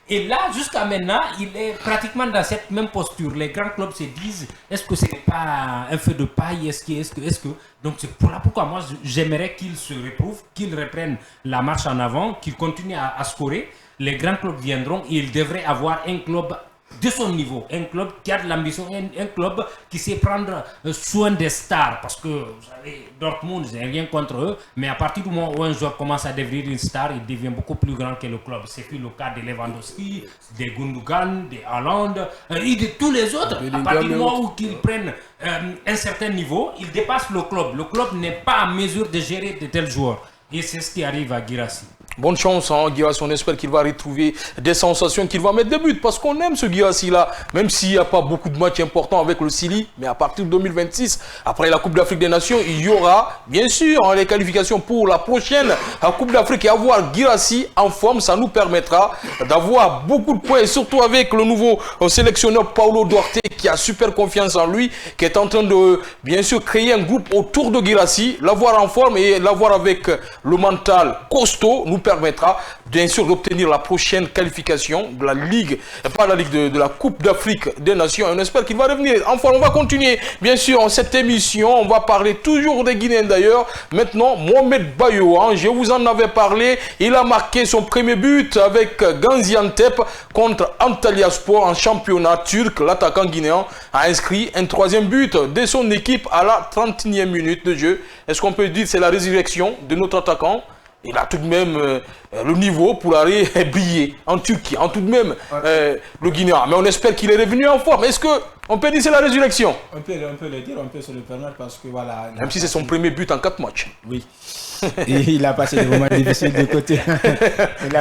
et là, jusqu'à maintenant, il est pratiquement dans cette même posture. Les grands clubs se disent, est-ce que ce n'est pas un feu de paille, est-ce que... Donc c'est pourquoi moi, j'aimerais qu'il se retrouve, qu'il reprenne la marche en avant, qu'il continue à scorer. Les grands clubs viendront et il devrait avoir un club de son niveau, un club qui a de l'ambition, un club qui sait prendre soin des stars, parce que vous savez, Dortmund, je n'ai rien contre eux, mais à partir du moment où un joueur commence à devenir une star, il devient beaucoup plus grand que le club. C'est plus le cas de Lewandowski, de Gundogan, de Haaland et de tous les autres. À partir du moment où ils prennent un certain niveau, ils dépassent le club. Le club n'est pas en mesure de gérer de tels joueurs. Et c'est ce qui arrive à Guirassy.
Bonne chance, Guirassy. On espère qu'il va retrouver des sensations, qu'il va mettre des buts. Parce qu'on aime ce Guirassy-là, même s'il n'y a pas beaucoup de matchs importants avec le Sili. Mais à partir de 2026, après la Coupe d'Afrique des Nations, il y aura, bien sûr, les qualifications pour la prochaine Coupe d'Afrique. Et avoir Guirassy en forme, ça nous permettra d'avoir beaucoup de points. Et surtout avec le nouveau sélectionneur Paulo Duarte, qui a super confiance en lui, qui est en train de, bien sûr, créer un groupe autour de Guirassy. L'avoir en forme et l'avoir avec le mental costaud nous permettra bien sûr d'obtenir la prochaine qualification de la Ligue, pas la Ligue de la Coupe d'Afrique des Nations. Et on espère qu'il va revenir. Enfin, on va continuer bien sûr cette émission. On va parler toujours des Guinéens d'ailleurs. Maintenant, Mohamed Bayo, je vous en avais parlé. Il a marqué son premier but avec Gaziantep contre Antalyaspor en championnat turc. L'attaquant guinéen a inscrit un troisième but de son équipe à la 31e minute de jeu. Est-ce qu'on peut dire que c'est la résurrection de notre attaquant? Il a tout de même le niveau pour aller briller en Turquie, en tout de même le Guinéen. Mais on espère qu'il est revenu en forme. Est-ce qu'on peut dire que c'est la résurrection?
On peut le dire, on peut se le permettre parce que voilà...
Même si c'est son premier but en 4 matchs.
Oui. Et il a passé des moments difficiles de côté.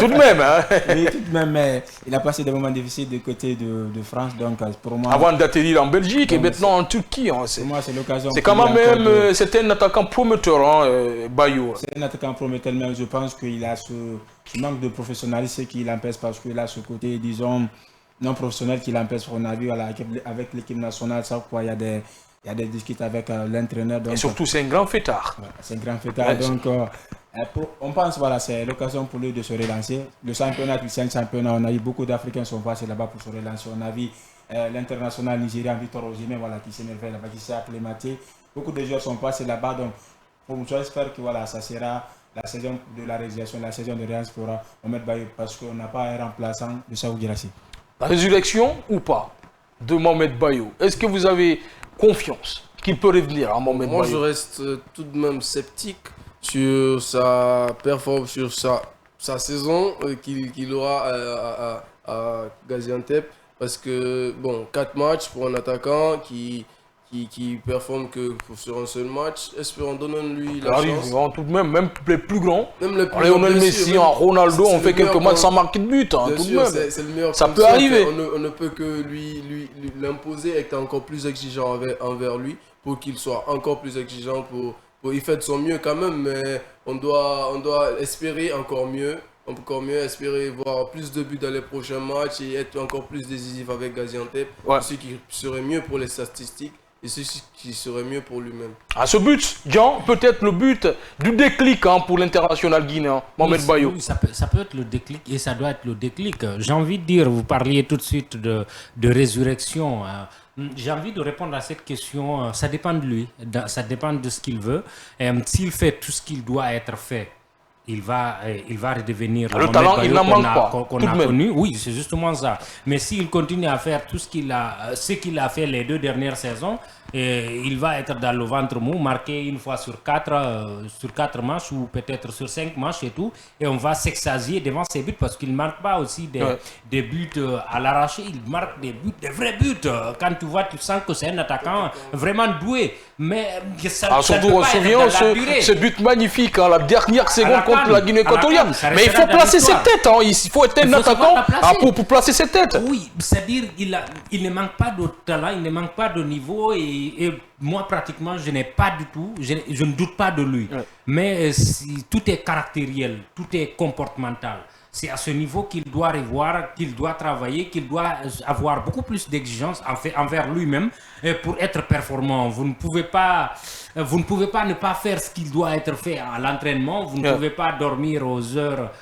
Tout de même, hein?
Oui, tout de même, mais il a passé des moments difficiles de côté de France. Donc pour moi...
Avant d'atterrir en Belgique et maintenant en Turquie. Hein,
pour moi, c'est l'occasion...
C'est quand même... C'était un attaquant prometteur, Bayo.
C'est un attaquant prometteur, mais je pense qu'il a ce manque de professionnalisme qui l'empêche parce qu'il a ce côté, disons, non professionnel qui l'empêche. On a vu avec l'équipe nationale, chaque fois, il y a des discutes avec l'entraîneur.
Et surtout, c'est un grand fêtard.
C'est un grand fêtard. Ouais, donc, on pense voilà, c'est l'occasion pour lui de se relancer. Le championnat, c'est un championnat. On a eu beaucoup d'Africains qui sont passés là-bas pour se relancer. On a vu l'international nigérien Victor Osimhen voilà, qui s'émerveille là-bas, qui s'est acclimaté. Beaucoup de joueurs sont passés là-bas. Donc, j'espère que voilà, ça sera la saison de la réalisation, la saison de relance pour Mohamed Bayo parce qu'on n'a pas un remplaçant de Saou Guirassy.
La résurrection ou pas de Mohamed Bayo? Est-ce que vous avez confiance qu'il peut revenir à Mohamed Bayo?
Moi, je reste tout de même sceptique sur sa performance, sur sa saison qu'il aura à Gaziantep. Parce que, bon, 4 matchs pour un attaquant qui performe que sur un seul match, espérons, donnons-lui la chance.
Tout de même les plus grands,
même les plus
Lionel Messi, Ronaldo, on fait quelques matchs sans marquer de but. Hein, tout de même.
C'est le meilleur.
Ça peut arriver.
On ne peut que lui l'imposer et être encore plus exigeant envers lui pour qu'il soit encore plus exigeant. Il fait de son mieux quand même, mais on doit espérer encore mieux. Espérer voir plus de buts dans les prochains matchs et être encore plus décisif avec Gaziantep. Ce qui serait mieux pour les statistiques. et c'est ce qui serait mieux pour lui-même.
À ce but, Jean, peut-être le but du déclic pour l'international guinéen, Mohamed Bayo.
Oui, ça peut être le déclic et ça doit être le déclic. J'ai envie de dire, vous parliez tout de suite de résurrection. J'ai envie de répondre à cette question. Ça dépend de lui, ça dépend de ce qu'il veut. S'il fait tout ce qu'il doit être fait, il va redevenir
le talent, il n'en manque pas,
qu'on a connu. Oui, c'est justement ça. Mais s'il continue à faire tout ce qu'il a fait les 2 dernières saisons, il va être dans le ventre mou, marqué une fois sur 4 matchs ou peut-être sur 5 matchs et tout. Et on va s'extasier devant ses buts parce qu'il ne marque pas aussi des buts à l'arraché. Il marque des buts, des vrais buts. Quand tu vois, tu sens que c'est un attaquant vraiment doué. Mais
surtout, on se souvient ce but magnifique, la dernière seconde contre la Guinée équatoriale. Mais il faut placer ses têtes. Il faut être un attaquant pour placer ses têtes.
Oui, c'est-à-dire il ne manque pas de talent, il ne manque pas de niveau. Et moi, pratiquement, je n'ai pas du tout, je ne doute pas de lui. Ouais. Mais tout est caractériel, tout est comportemental. C'est à ce niveau qu'il doit revoir, qu'il doit travailler, qu'il doit avoir beaucoup plus d'exigences envers lui-même pour être performant. Vous ne pouvez pas ne pas faire ce qu'il doit être fait à l'entraînement. Vous ne pouvez pas dormir aux heures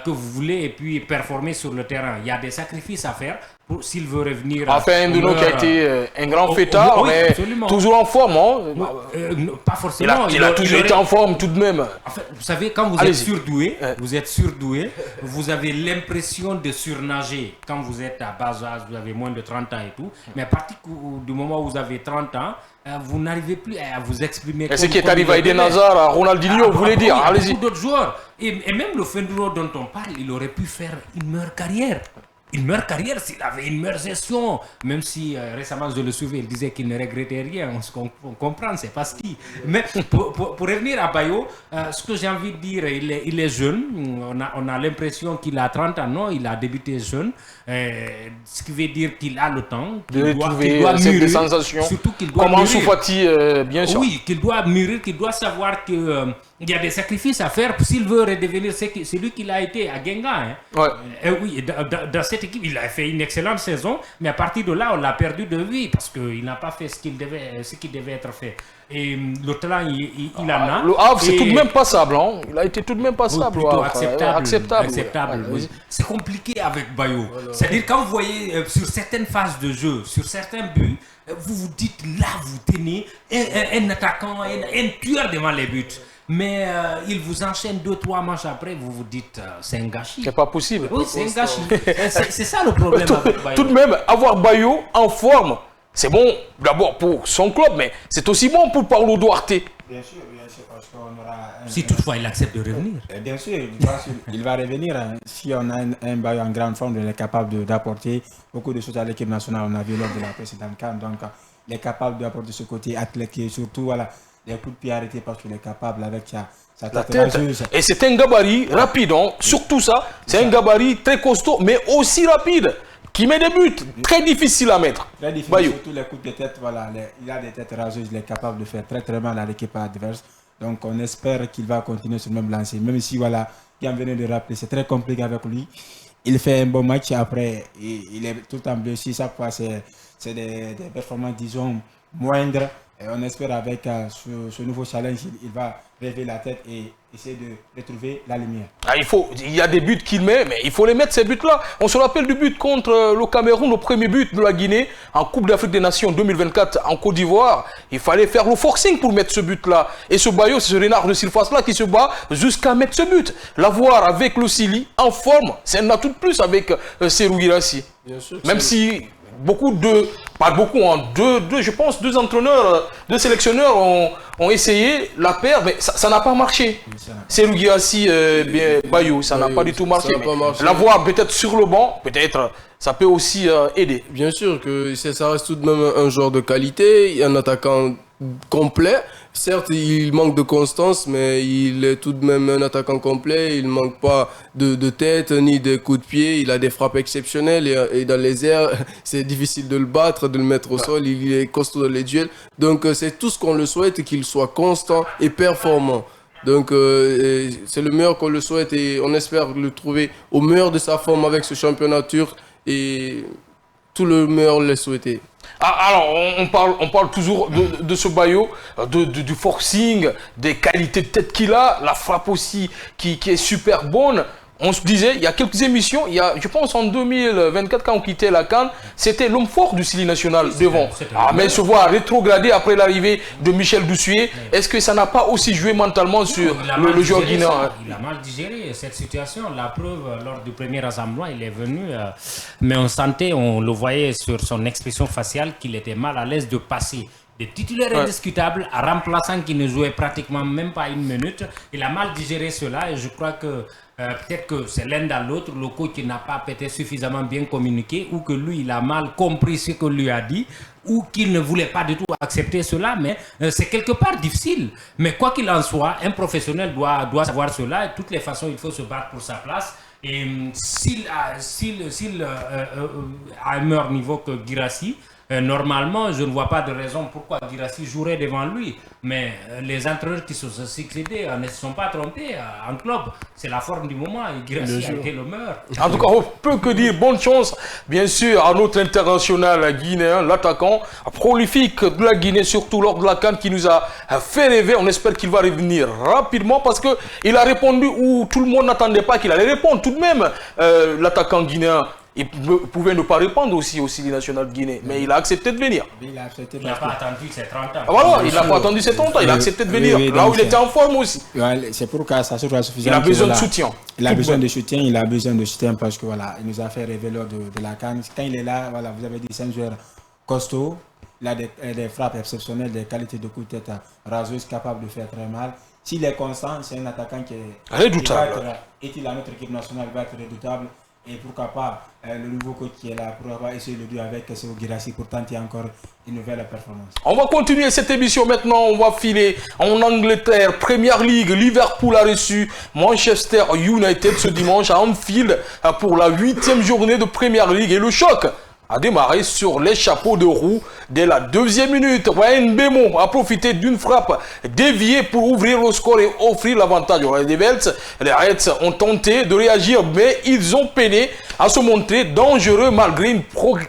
que vous voulez et puis performer sur le terrain. Il y a des sacrifices à faire s'il veut revenir.
Enfin, Ndono qui a été un grand fêtard, mais absolument. Toujours en forme.
Pas forcément.
Il a toujours été en forme tout de même.
En fait, vous savez, quand vous êtes surdoué, vous avez l'impression de surnager. Quand vous êtes à bas âge, vous avez moins de 30 ans et tout. Mais à partir du moment où vous avez 30 ans, vous n'arrivez plus à vous exprimer.
Et ce qui est arrivé à Eden Hazard, à Ronaldinho, vous voulez dire, allez-y.
Beaucoup d'autres joueurs. Et même le Fenduro dont on parle, il aurait pu faire une meilleure carrière. Une meilleure carrière s'il avait une meilleure gestion. Même si récemment je le suivais, il disait qu'il ne regrettait rien. On comprend, c'est pas ce qui. Mais pour revenir à Bayo, ce que j'ai envie de dire, il est jeune. On a l'impression qu'il a 30 ans. Non, il a débuté jeune. Ce qui veut dire qu'il a le temps.
Qu'il doit mûrir.
Surtout qu'il doit
comme Ansu Fati, bien sûr.
Oui, qu'il doit mûrir, qu'il doit savoir que. Il y a des sacrifices à faire s'il veut redevenir celui qu'il a été à Genga. Hein.
Ouais.
Oui, dans cette équipe, il a fait une excellente saison, mais à partir de là, on l'a perdu de vue parce qu'il n'a pas fait ce qui devait être fait. Et le talent, il en a.
Le Havre, c'est tout de même passable. Il a été tout de même passable.
Oui, plutôt acceptable. Oui. C'est compliqué avec Bayo. Voilà. C'est-à-dire, quand vous voyez sur certaines phases de jeu, sur certains buts, vous vous dites, là, vous tenez un attaquant, un tueur devant les buts. Mais il vous enchaîne 2-3 matchs après, vous vous dites c'est un gâchis.
C'est pas possible.
Oui, c'est un gâchis. C'est ça le problème avec Bayo.
Tout de même, avoir Bayo en forme, c'est bon d'abord pour son club, mais c'est aussi bon pour Paulo Duarte.
Bien sûr, parce qu'on aura...
Si toutefois il accepte de revenir.
Bien sûr, il va revenir. Si on a un Bayo en grande forme, il est capable d'apporter beaucoup de choses à l'équipe nationale. On a vu lors de la précédente CAN. Donc, il est capable d'apporter ce côté athlétique et surtout, voilà, des coups de pied arrêtés parce qu'il est capable avec sa tête rageuse.
Et c'est un gabarit rapide, surtout ça. C'est un gabarit très costaud, mais aussi rapide, qui met des buts très difficiles à mettre.
Très difficile, surtout les coups de tête. Voilà, il a des têtes rageuses, il est capable de faire très très mal à l'équipe adverse. Donc on espère qu'il va continuer sur le même lancé. Même si, voilà, Yann venait de rappeler, c'est très compliqué avec lui. Il fait un bon match, après il est tout en blessé. Chaque fois, c'est des performances, disons, moindres. Et on espère avec ce nouveau challenge, il va lever la tête et essayer de retrouver la lumière.
Il y a des buts qu'il met, mais il faut les mettre, ces buts-là. On se rappelle du but contre le Cameroun, le premier but de la Guinée en Coupe d'Afrique des Nations 2024 en Côte d'Ivoire. Il fallait faire le forcing pour mettre ce but-là. Et ce Bayo, c'est ce renard de surface-là qui se bat jusqu'à mettre ce but. L'avoir avec le Sili en forme, c'est un atout de plus avec Serhou Guirassy. Même si... je pense, deux entraîneurs, deux sélectionneurs ont essayé la paire, mais ça n'a pas marché. Serhou Guirassy, Bayo, ça n'a pas du tout marché. L'avoir peut-être sur le banc, peut-être, ça peut aussi aider.
Bien sûr que ça reste tout de même un joueur de qualité, un attaquant complet. Certes, il manque de constance, mais il est tout de même un attaquant complet. Il ne manque pas de tête ni de coups de pied. Il a des frappes exceptionnelles et dans les airs, c'est difficile de le battre, de le mettre au sol. Il est costaud dans les duels. Donc, c'est tout ce qu'on le souhaite, qu'il soit constant et performant. Donc, c'est le meilleur qu'on le souhaite et on espère le trouver au meilleur de sa forme avec ce championnat turc et tout le meilleur le souhaiter.
Alors, on parle toujours de ce Bayo, du forcing, des qualités de tête qu'il a, la frappe aussi qui est super bonne. On se disait, il y a quelques émissions, je pense en 2024, quand on quittait la CAN, c'était l'homme fort du Sili national devant. Mais se voir rétrogradé après l'arrivée de Michel Doucier, est-ce que ça n'a pas aussi joué mentalement sur le joueur guinéen?
Il a mal digéré cette situation. La preuve, lors du premier rassemblement, il est venu, mais on sentait, on le voyait sur son expression faciale qu'il était mal à l'aise de passer des titulaires indiscutables à remplaçant qui ne jouait pratiquement même pas une minute. Il a mal digéré cela et je crois que peut-être que c'est l'un dans l'autre, le coach qui n'a pas peut-être suffisamment bien communiqué ou que lui, il a mal compris ce qu'on lui a dit ou qu'il ne voulait pas du tout accepter cela, mais c'est quelque part difficile. Mais quoi qu'il en soit, un professionnel doit savoir cela et de toutes les façons, il faut se battre pour sa place. Et s'il a un meilleur niveau que Guirassy, normalement, je ne vois pas de raison pourquoi Guirassy jouerait devant lui. Mais les entraîneurs qui se sont succédés ne se sont pas trompés en club. C'est la forme du moment et Guirassy a été le meilleur.
En tout cas, on peut que dire bonne chance, bien sûr, à notre international guinéen, l'attaquant prolifique de la Guinée, surtout lors de la CAN qui nous a fait rêver. On espère qu'il va revenir rapidement parce qu'il a répondu où tout le monde n'attendait pas qu'il allait répondre. Tout de même, l'attaquant guinéen, il pouvait ne pas répondre aussi au Sili national de Guinée, mais il a accepté de venir.
Il n'a pas attendu ses 30 ans.
Voilà, il n'a pas attendu ses 30 ans, il a accepté de venir, là où il était en forme aussi.
C'est pourquoi ça se voit suffisant.
Il a besoin de soutien.
Il a besoin de soutien, parce que voilà, il nous a fait rêver lors de la CAN. Quand il est là, voilà, vous avez dit c'est un joueur costaud, il a des frappes exceptionnelles, des qualités de coup de tête raseuses, capable de faire très mal. S'il est constant, c'est un attaquant qui est
redoutable.
Est-il à notre équipe nationale, il va être redoutable. Et pourquoi pas le nouveau coach qui est là, pourquoi pas essayer le duo avec Seo Guirassy pour tenter encore une nouvelle performance.
On va continuer cette émission maintenant, on va filer en Angleterre, Premier League. Liverpool a reçu Manchester United ce dimanche à Anfield pour la 8e journée de Premier League. Et le choc a démarré sur les chapeaux de roue dès la 2e minute. Ryan Mbeumo a profité d'une frappe déviée pour ouvrir le score et offrir l'avantage aux Red Devils. Les Reds ont tenté de réagir, mais ils ont peiné à se montrer dangereux malgré une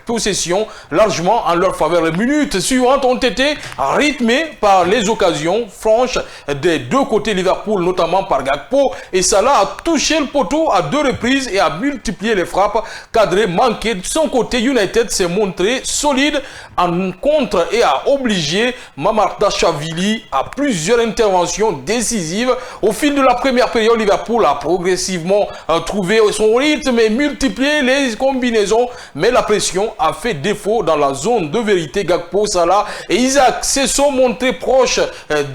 possession largement en leur faveur. Les minutes suivantes ont été rythmées par les occasions franches des deux côtés Liverpool, notamment par Gakpo, et Salah a touché le poteau à 2 reprises et a multiplié les frappes cadrées manquées. De son côté, United s'est montré solide en contre et a obligé Mamardashvili à plusieurs interventions décisives. Au fil de la première période, Liverpool a progressivement trouvé son rythme et multiplié les combinaisons, mais la pression a fait défaut dans la zone de vérité. Gakpo, Salah et Isaac se sont montrés proches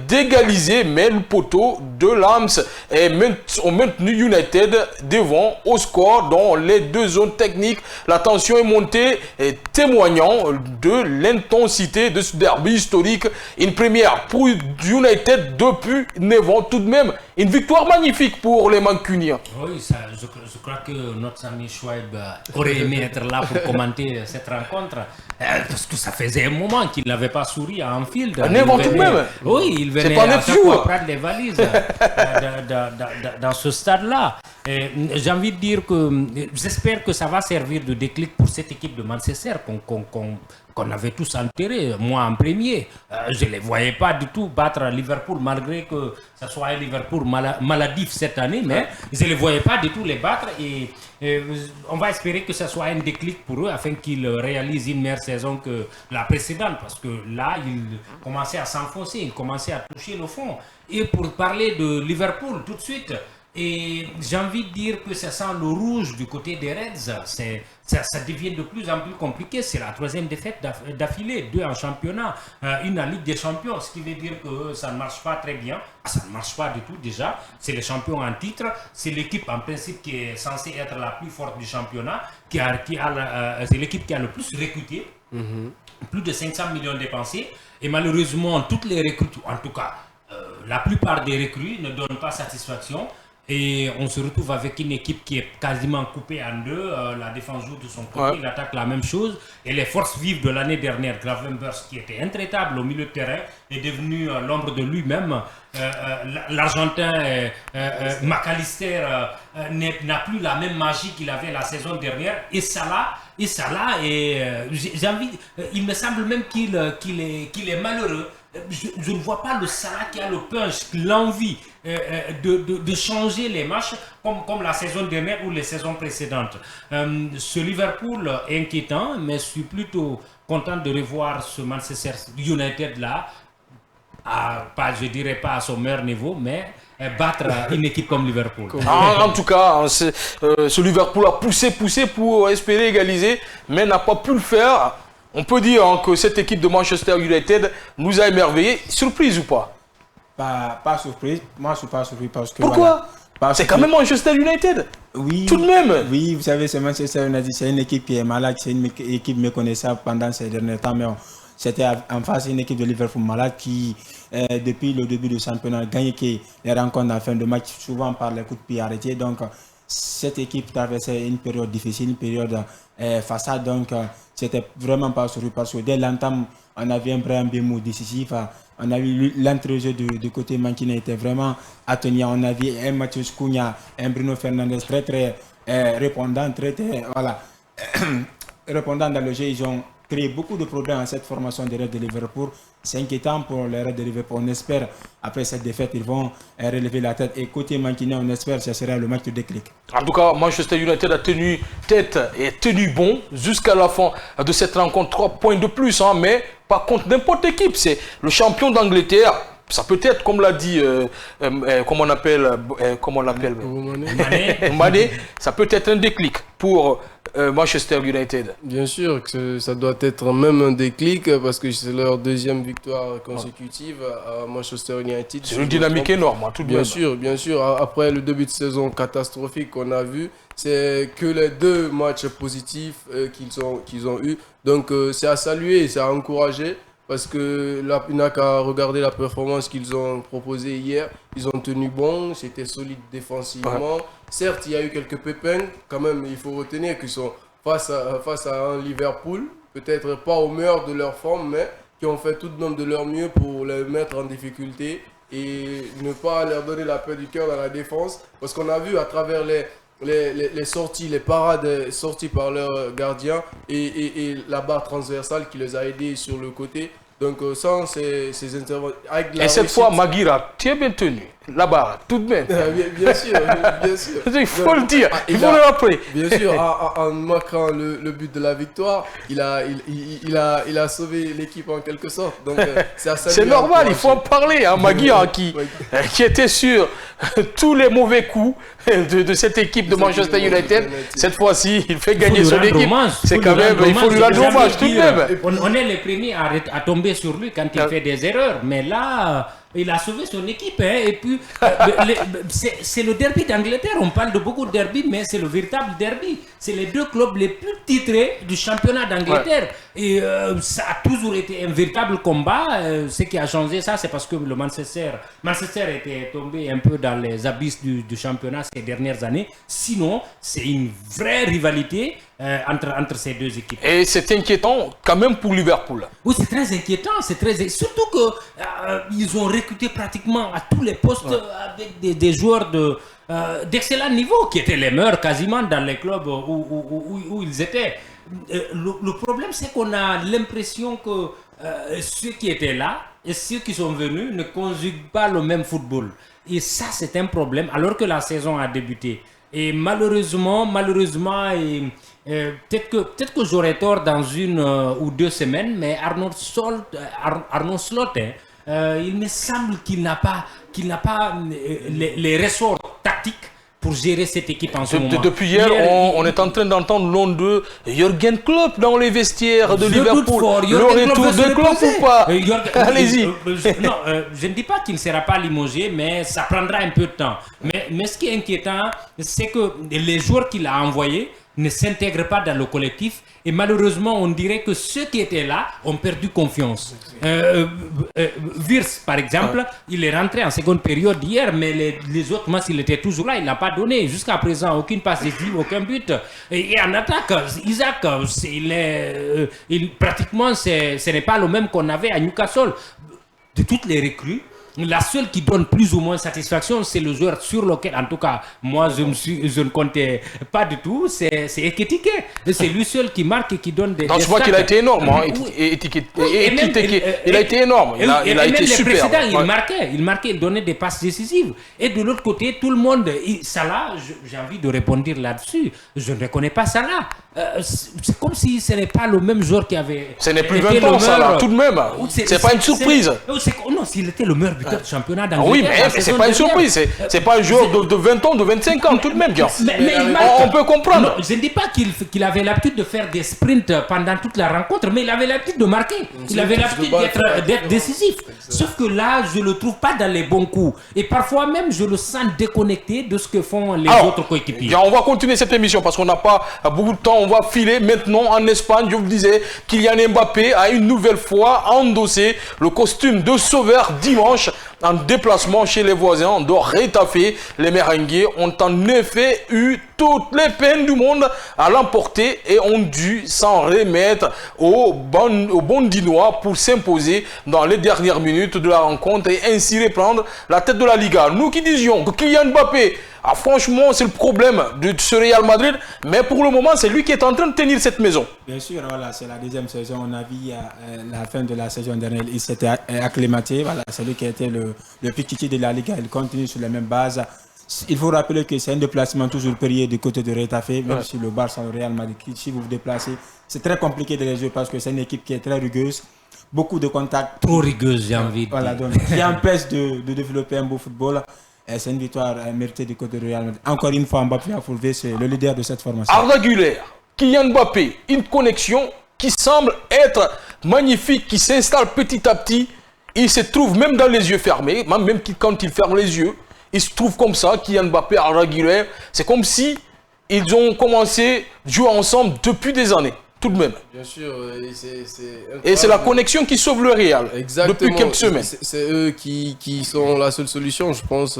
d'égaliser, mais le poteau de Lams ont maintenu United devant au score dans les deux zones techniques. La tension est montée, témoignant de l'intensité de ce derby historique. Une première pour United depuis 9 ans. Tout de même, une victoire magnifique pour les Mancuniens.
Oui, je crois que notre ami Chouaib aurait aimé être là pour commenter cette rencontre. Parce que ça faisait un moment qu'il n'avait pas souri à Anfield.
9 ans tout de même.
Oui, il venait à chaque fois prendre les valises dans ce stade-là. J'ai envie de dire que j'espère que ça va servir de déclic pour cette équipe de Manchester qu'on avait tous enterré, moi en premier. Je ne les voyais pas du tout battre Liverpool, malgré que ce soit un Liverpool maladif cette année, mais je ne les voyais pas du tout les battre. Et on va espérer que ce soit un déclic pour eux afin qu'ils réalisent une meilleure saison que la précédente, parce que là, ils commençaient à s'enfoncer, ils commençaient à toucher le fond. Et pour parler de Liverpool tout de suite, et j'ai envie de dire que ça sent le rouge du côté des Reds. Ça devient de plus en plus compliqué. C'est la 3e défaite d'affilée, 2 en championnat, une en Ligue des Champions, ce qui veut dire que ça ne marche pas très bien. Ça ne marche pas du tout déjà. C'est les champions en titre. C'est l'équipe en principe qui est censée être la plus forte du championnat, c'est l'équipe qui a le plus recruté, plus de 500 millions dépensés. Et malheureusement, toutes les recrues, en tout cas, la plupart des recrues ne donnent pas satisfaction. Et on se retrouve avec une équipe qui est quasiment coupée en deux. La défense joue de son côté, l'attaque la même chose. Et les forces vives de l'année dernière, Gravenberch, qui était intraitable au milieu de terrain, est devenu l'ombre de lui-même. L'Argentin McAllister n'a plus la même magie qu'il avait la saison dernière. Et Salah, il me semble même qu'il est malheureux. Je ne vois pas le Salah qui a le punch, l'envie de changer les matchs comme la saison dernière ou les saisons précédentes. Ce Liverpool est inquiétant, mais je suis plutôt content de revoir ce Manchester United-là, je dirais pas à son meilleur niveau, mais battre une équipe comme Liverpool.
En tout cas, ce Liverpool a poussé pour espérer égaliser, mais n'a pas pu le faire. On peut dire que cette équipe de Manchester United nous a émerveillés. Surprise ou pas?
Pas surprise. Moi, je ne suis pas surpris parce que...
Pourquoi? C'est quand même Manchester United.
Oui.
Tout de même.
Oui, vous savez, c'est Manchester United. C'est une équipe qui est malade. C'est une équipe méconnaissable pendant ces derniers temps. Mais c'était en face une équipe de Liverpool malade qui, depuis le début du championnat, gagne les rencontres en fin de match, souvent par les coups de pied arrêtés. Donc, cette équipe traversait une période difficile, une période façade. Donc, c'était vraiment pas surpris parce que dès l'entame, on avait un Brahim Mbeumo décisif. On a vu l'entrejeu du côté Mancini était vraiment attenant. On a vu un Matheus Cunha, un Bruno Fernandes très répondant, répondant dans le jeu. Ils ont créé beaucoup de problèmes à cette formation des Reds de Liverpool. C'est inquiétant pour les Reds de Liverpool. On espère, après cette défaite, ils vont relever la tête. Et côté Mancini, on espère que ce sera le match de déclic.
En tout cas, Manchester United a tenu tête et tenu bon jusqu'à la fin de cette rencontre. 3 points de plus, mais pas contre n'importe équipe. C'est le champion d'Angleterre. Ça peut être, comme l'a dit, comment on l'appelle Mané, ça peut être un déclic pour Manchester United.
Bien sûr que ça doit être même un déclic parce que c'est leur deuxième victoire consécutive à Manchester United.
C'est une dynamique énorme, tout de même.
Bien sûr. Après le début de saison catastrophique qu'on a vu, c'est que les 2 matchs positifs qu'ils ont eu. Donc c'est à saluer, c'est à encourager. Parce que là, il n'a qu'à regarder la performance qu'ils ont proposée hier. Ils ont tenu bon, c'était solide défensivement. Ouais. Certes, il y a eu quelques pépins. Quand même, il faut retenir qu'ils sont face à un Liverpool. Peut-être pas au meilleur de leur forme, mais qui ont fait tout de même de leur mieux pour les mettre en difficulté. Et ne pas leur donner la peur du cœur dans la défense. Parce qu'on a vu à travers les sorties, les parades sorties par leur gardien et la barre transversale qui les a aidés sur le côté. Donc sans ces interventions...
Et cette fois, Maguira, tu es bien tenu. La barre, tout de même.
Bien sûr.
Il faut le dire, il faut le rappeler.
Bien sûr, en marquant le but de la victoire, il a sauvé l'équipe en quelque sorte. Donc
c'est normal, il faut en parler. Maguira qui était sur tous les mauvais coups de cette équipe de Manchester United. Cette fois-ci, il fait gagner son équipe. C'est quand même, il faut lui rendre hommage tout de même.
On est les premiers à tomber sur lui quand il fait des erreurs. Mais là... il a sauvé son équipe. Et puis, c'est le derby d'Angleterre. On parle de beaucoup de derby, mais c'est le véritable derby. C'est les 2 clubs les plus titrés du championnat d'Angleterre. Et ça a toujours été un véritable combat. Ce qui a changé, ça, c'est parce que le Manchester était tombé un peu dans les abysses du championnat ces dernières années. Sinon, c'est une vraie rivalité entre ces 2 équipes.
Et c'est inquiétant quand même pour Liverpool.
Oui, c'est très inquiétant. Surtout qu'ils ont recruté pratiquement à tous les postes avec des joueurs d'excellent niveau qui étaient les meilleurs quasiment dans les clubs où ils étaient. Le problème, c'est qu'on a l'impression que ceux qui étaient là et ceux qui sont venus ne conjuguent pas le même football. Et ça, c'est un problème alors que la saison a débuté. Et malheureusement, peut-être que j'aurai tort dans 1 ou 2 semaines, mais Arnaud Slot, il me semble qu'il n'a pas les ressorts tactiques pour gérer cette équipe en ce moment.
Depuis hier, on est en train d'entendre le nom de Jürgen Klopp dans les vestiaires de Liverpool. Le retour de Klopp ou pas? Allez-y.
Non, je ne dis pas qu'il ne sera pas limogé, mais ça prendra un peu de temps. Mais ce qui est inquiétant, c'est que les joueurs qu'il a envoyés ne s'intègrent pas dans le collectif. Et malheureusement, on dirait que ceux qui étaient là ont perdu confiance. Wirtz, par exemple, il est rentré en seconde période hier, mais les autres matchs, il était toujours là, il n'a pas donné. Jusqu'à présent, aucune passe décisive, aucun but. Et en attaque, Isaac, pratiquement, ce n'est pas le même qu'on avait à Newcastle. De toutes les recrues, la seule qui donne plus ou moins satisfaction, c'est le joueur sur lequel, en tout cas, moi, je ne comptais pas du tout, c'est Ekitike. C'est lui seul qui marque et qui donne des.
Donc, je vois qu'il a été énorme. Hein. Il a été énorme. Il a été super.
Les précédents, il marquait, il donnait des passes décisives. Et de l'autre côté, tout le monde, Salah, j'ai envie de répondre là-dessus. Je ne reconnais pas Salah. C'est comme si ce n'est pas le même joueur qui avait.
Ce n'est plus 20 ans, Salah, tout de même. C'est pas une surprise.
Non, s'il était le meilleur buteur du championnat d'Angleterre.
Oui, mais c'est pas une surprise. C'est pas un joueur de 20 ans, de 25 ans, tout de même.
Mais
on peut comprendre.
Non, je ne dis pas qu'il avait l'habitude de faire des sprints pendant toute la rencontre, mais il avait l'habitude de marquer. Il avait l'habitude d'être décisif. Sauf que là, je ne le trouve pas dans les bons coups. Et parfois même, je le sens déconnecté de ce que font les autres coéquipiers.
On va continuer cette émission parce qu'on n'a pas beaucoup de temps. On va filer maintenant en Espagne. Je vous disais, Kylian Mbappé a une nouvelle fois endossé le costume de sauveur dimanche en déplacement chez les voisins de Retafe. Les Merengues ont en effet eu toutes les peines du monde à l'emporter et ont dû s'en remettre aux Bondinois pour s'imposer dans les dernières minutes de la rencontre et ainsi reprendre la tête de la Liga. Nous qui disions que Kylian Mbappé, franchement, c'est le problème de ce Real Madrid, mais pour le moment, c'est lui qui est en train de tenir cette maison.
Bien sûr, voilà, c'est la deuxième saison. On a vu la fin de la saison dernière, il s'était acclimaté. Voilà, c'est lui qui a été le pichichi de la Liga. Il continue sur les mêmes bases. Il faut rappeler que c'est un déplacement toujours payé du côté de Retafe, même si le Barça, le Real Madrid, si vous vous déplacez, c'est très compliqué de les jouer parce que c'est une équipe qui est très rigueuse. Beaucoup de contacts.
Trop rigueuse, j'ai envie de
dire. Donc, qui empêche de développer un beau football. C'est une victoire méritée du côté de Real Madrid. Encore une fois, Mbappé a soulevé, c'est le leader de cette formation.
Arda Güler, Kylian Mbappé, une connexion qui semble être magnifique, qui s'installe petit à petit. Il se trouve même dans les yeux fermés, même quand il ferme les yeux, il se trouve comme ça, Kylian Mbappé, Arda Güler. C'est comme si ils ont commencé à jouer ensemble depuis des années. Tout de même.
Bien sûr,
et c'est la connexion qui sauve le Real.
Exactement.
Depuis quelques semaines.
C'est eux qui sont la seule solution, je pense,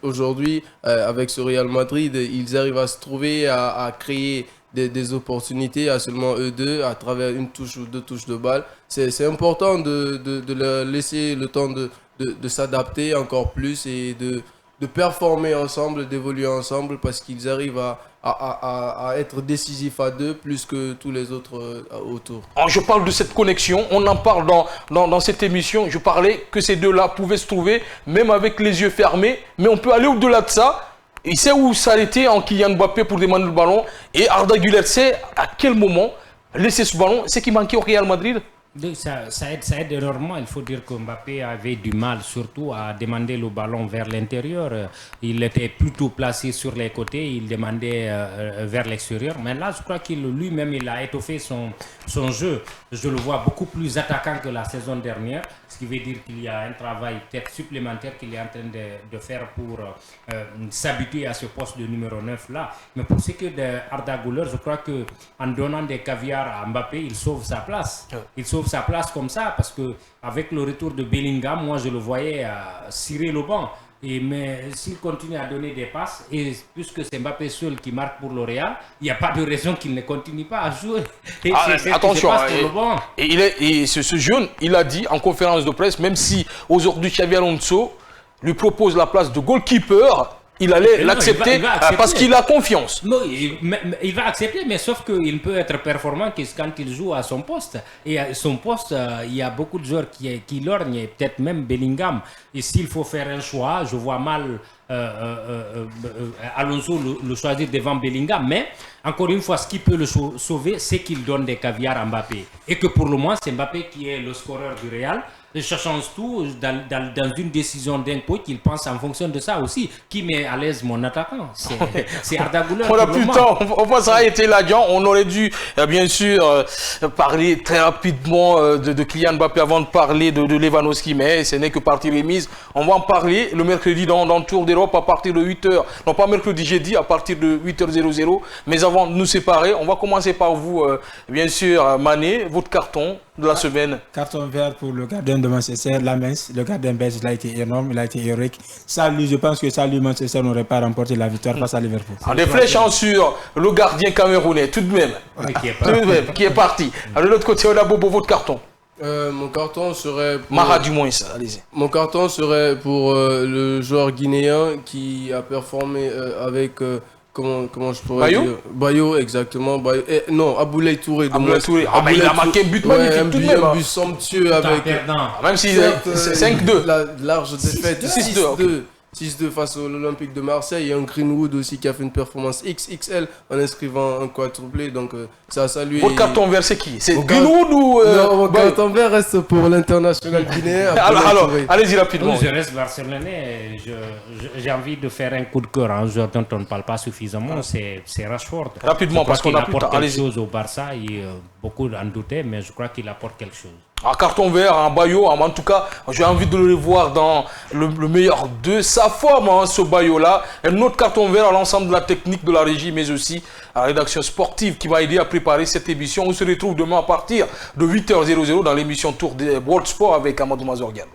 aujourd'hui, avec ce Real Madrid. Ils arrivent à se trouver, à créer des opportunités à seulement eux deux, à travers une touche ou deux touches de balle. C'est important de leur laisser le temps de s'adapter encore plus et de performer ensemble, d'évoluer ensemble, parce qu'ils arrivent à être décisifs à deux plus que tous les autres autour.
Alors je parle de cette connexion, on en parle dans cette émission. Je parlais que ces deux-là pouvaient se trouver même avec les yeux fermés, mais on peut aller au-delà de ça. Il sait où s'arrêter en Kylian Mbappé pour demander le ballon, et Arda Güler sait à quel moment laisser ce ballon. C'est qui manquait au Real Madrid.
Ça aide énormément. Il faut dire que Mbappé avait du mal surtout à demander le ballon vers l'intérieur. Il était plutôt placé sur les côtés, il demandait vers l'extérieur. Mais là, je crois qu'il lui-même, il a étoffé son jeu. Je le vois beaucoup plus attaquant que la saison dernière, ce qui veut dire qu'il y a un travail peut-être supplémentaire qu'il est en train de faire pour s'habituer à ce poste de numéro 9 là. Mais pour ce qui est d'Arda Güler, je crois qu'en donnant des caviars à Mbappé, il sauve sa place. Il sauve sa place comme ça parce que avec le retour de Bellingham, moi je le voyais cirer le banc. Mais s'il continue à donner des passes, et puisque c'est Mbappé seul qui marque pour le Real, il n'y a pas de raison qu'il ne continue pas à jouer. Et
attention, ce jeune, il a dit en conférence de presse, même si aujourd'hui Xabi Alonso lui propose la place de goalkeeper, il allait l'accepter parce qu'il a confiance.
Non, il va accepter, mais sauf qu'il peut être performant quand il joue à son poste. Et à son poste, il y a beaucoup de joueurs qui lorgnent, peut-être même Bellingham. Et s'il faut faire un choix, je vois mal Alonso le choisir devant Bellingham. Mais encore une fois, ce qui peut le sauver, c'est qu'il donne des caviars à Mbappé. Et que pour le moment, c'est Mbappé qui est le scoreur du Real. Et ça change tout dans une décision d'un coach. Il pense en fonction de ça aussi. Qui met à l'aise mon attaquant? C'est Arda Güler.
On n'a plus le temps. On va s'arrêter là-dedans. On aurait dû, bien sûr, parler très rapidement de Kylian Mbappé avant de parler de Lewandowski. Mais ce n'est que partie remise. On va en parler le mercredi dans le Tour des d'Europe à partir de 8h. Non, pas mercredi, jeudi, à partir de 8h00. Mais avant de nous séparer, on va commencer par vous, bien sûr, Mané, votre carton de la semaine.
Carton vert pour le gardien de Manchester, Lamens. Le gardien belge, il a été énorme, il a été héroïque. Ça, lui, je pense que ça, lui, Manchester n'aurait pas remporté la victoire face à Liverpool.
Des flèches sur le gardien camerounais, tout de même. Qui est parti. Alors, de l'autre côté, on a Bobo, votre carton.
Mon carton serait pour...
Mara du moins, allez-y.
Mon carton serait pour le joueur guinéen qui a performé avec... Comment je pourrais
Bayo
dire Bayo, exactement. Bayo. Non, Aboulaye Touré.
Aboulaye Touré. Ah, mais il a marqué un but magnifique tout de même.
Un but somptueux avec...
Même si 5-2.
La large défaite, 6-2 face à l'Olympique de Marseille et un Greenwood aussi qui a fait une performance XXL en inscrivant un quadruplé. Donc ça a salué.
Votre carton vert, c'est qui? C'est Greenwood ou
non, mon carton vert reste pour l'international guinéen.
Alors, allez-y rapidement.
Je reste barcelonais. J'ai envie de faire un coup de cœur à un joueur dont on ne parle pas suffisamment, c'est Rashford.
Rapidement, parce qu'on
apporte quelque chose au Barça. Beaucoup en doutaient, mais je crois qu'il apporte quelque chose.
Un carton vert, un Bayo, en tout cas, j'ai envie de le voir dans le meilleur de sa forme, ce Bayo-là. Un autre carton vert à l'ensemble de la technique de la régie, mais aussi à la rédaction sportive qui m'a aidé à préparer cette émission. On se retrouve demain à partir de 8h00 dans l'émission Tour des World Sport avec Amadou Mazor Diallo.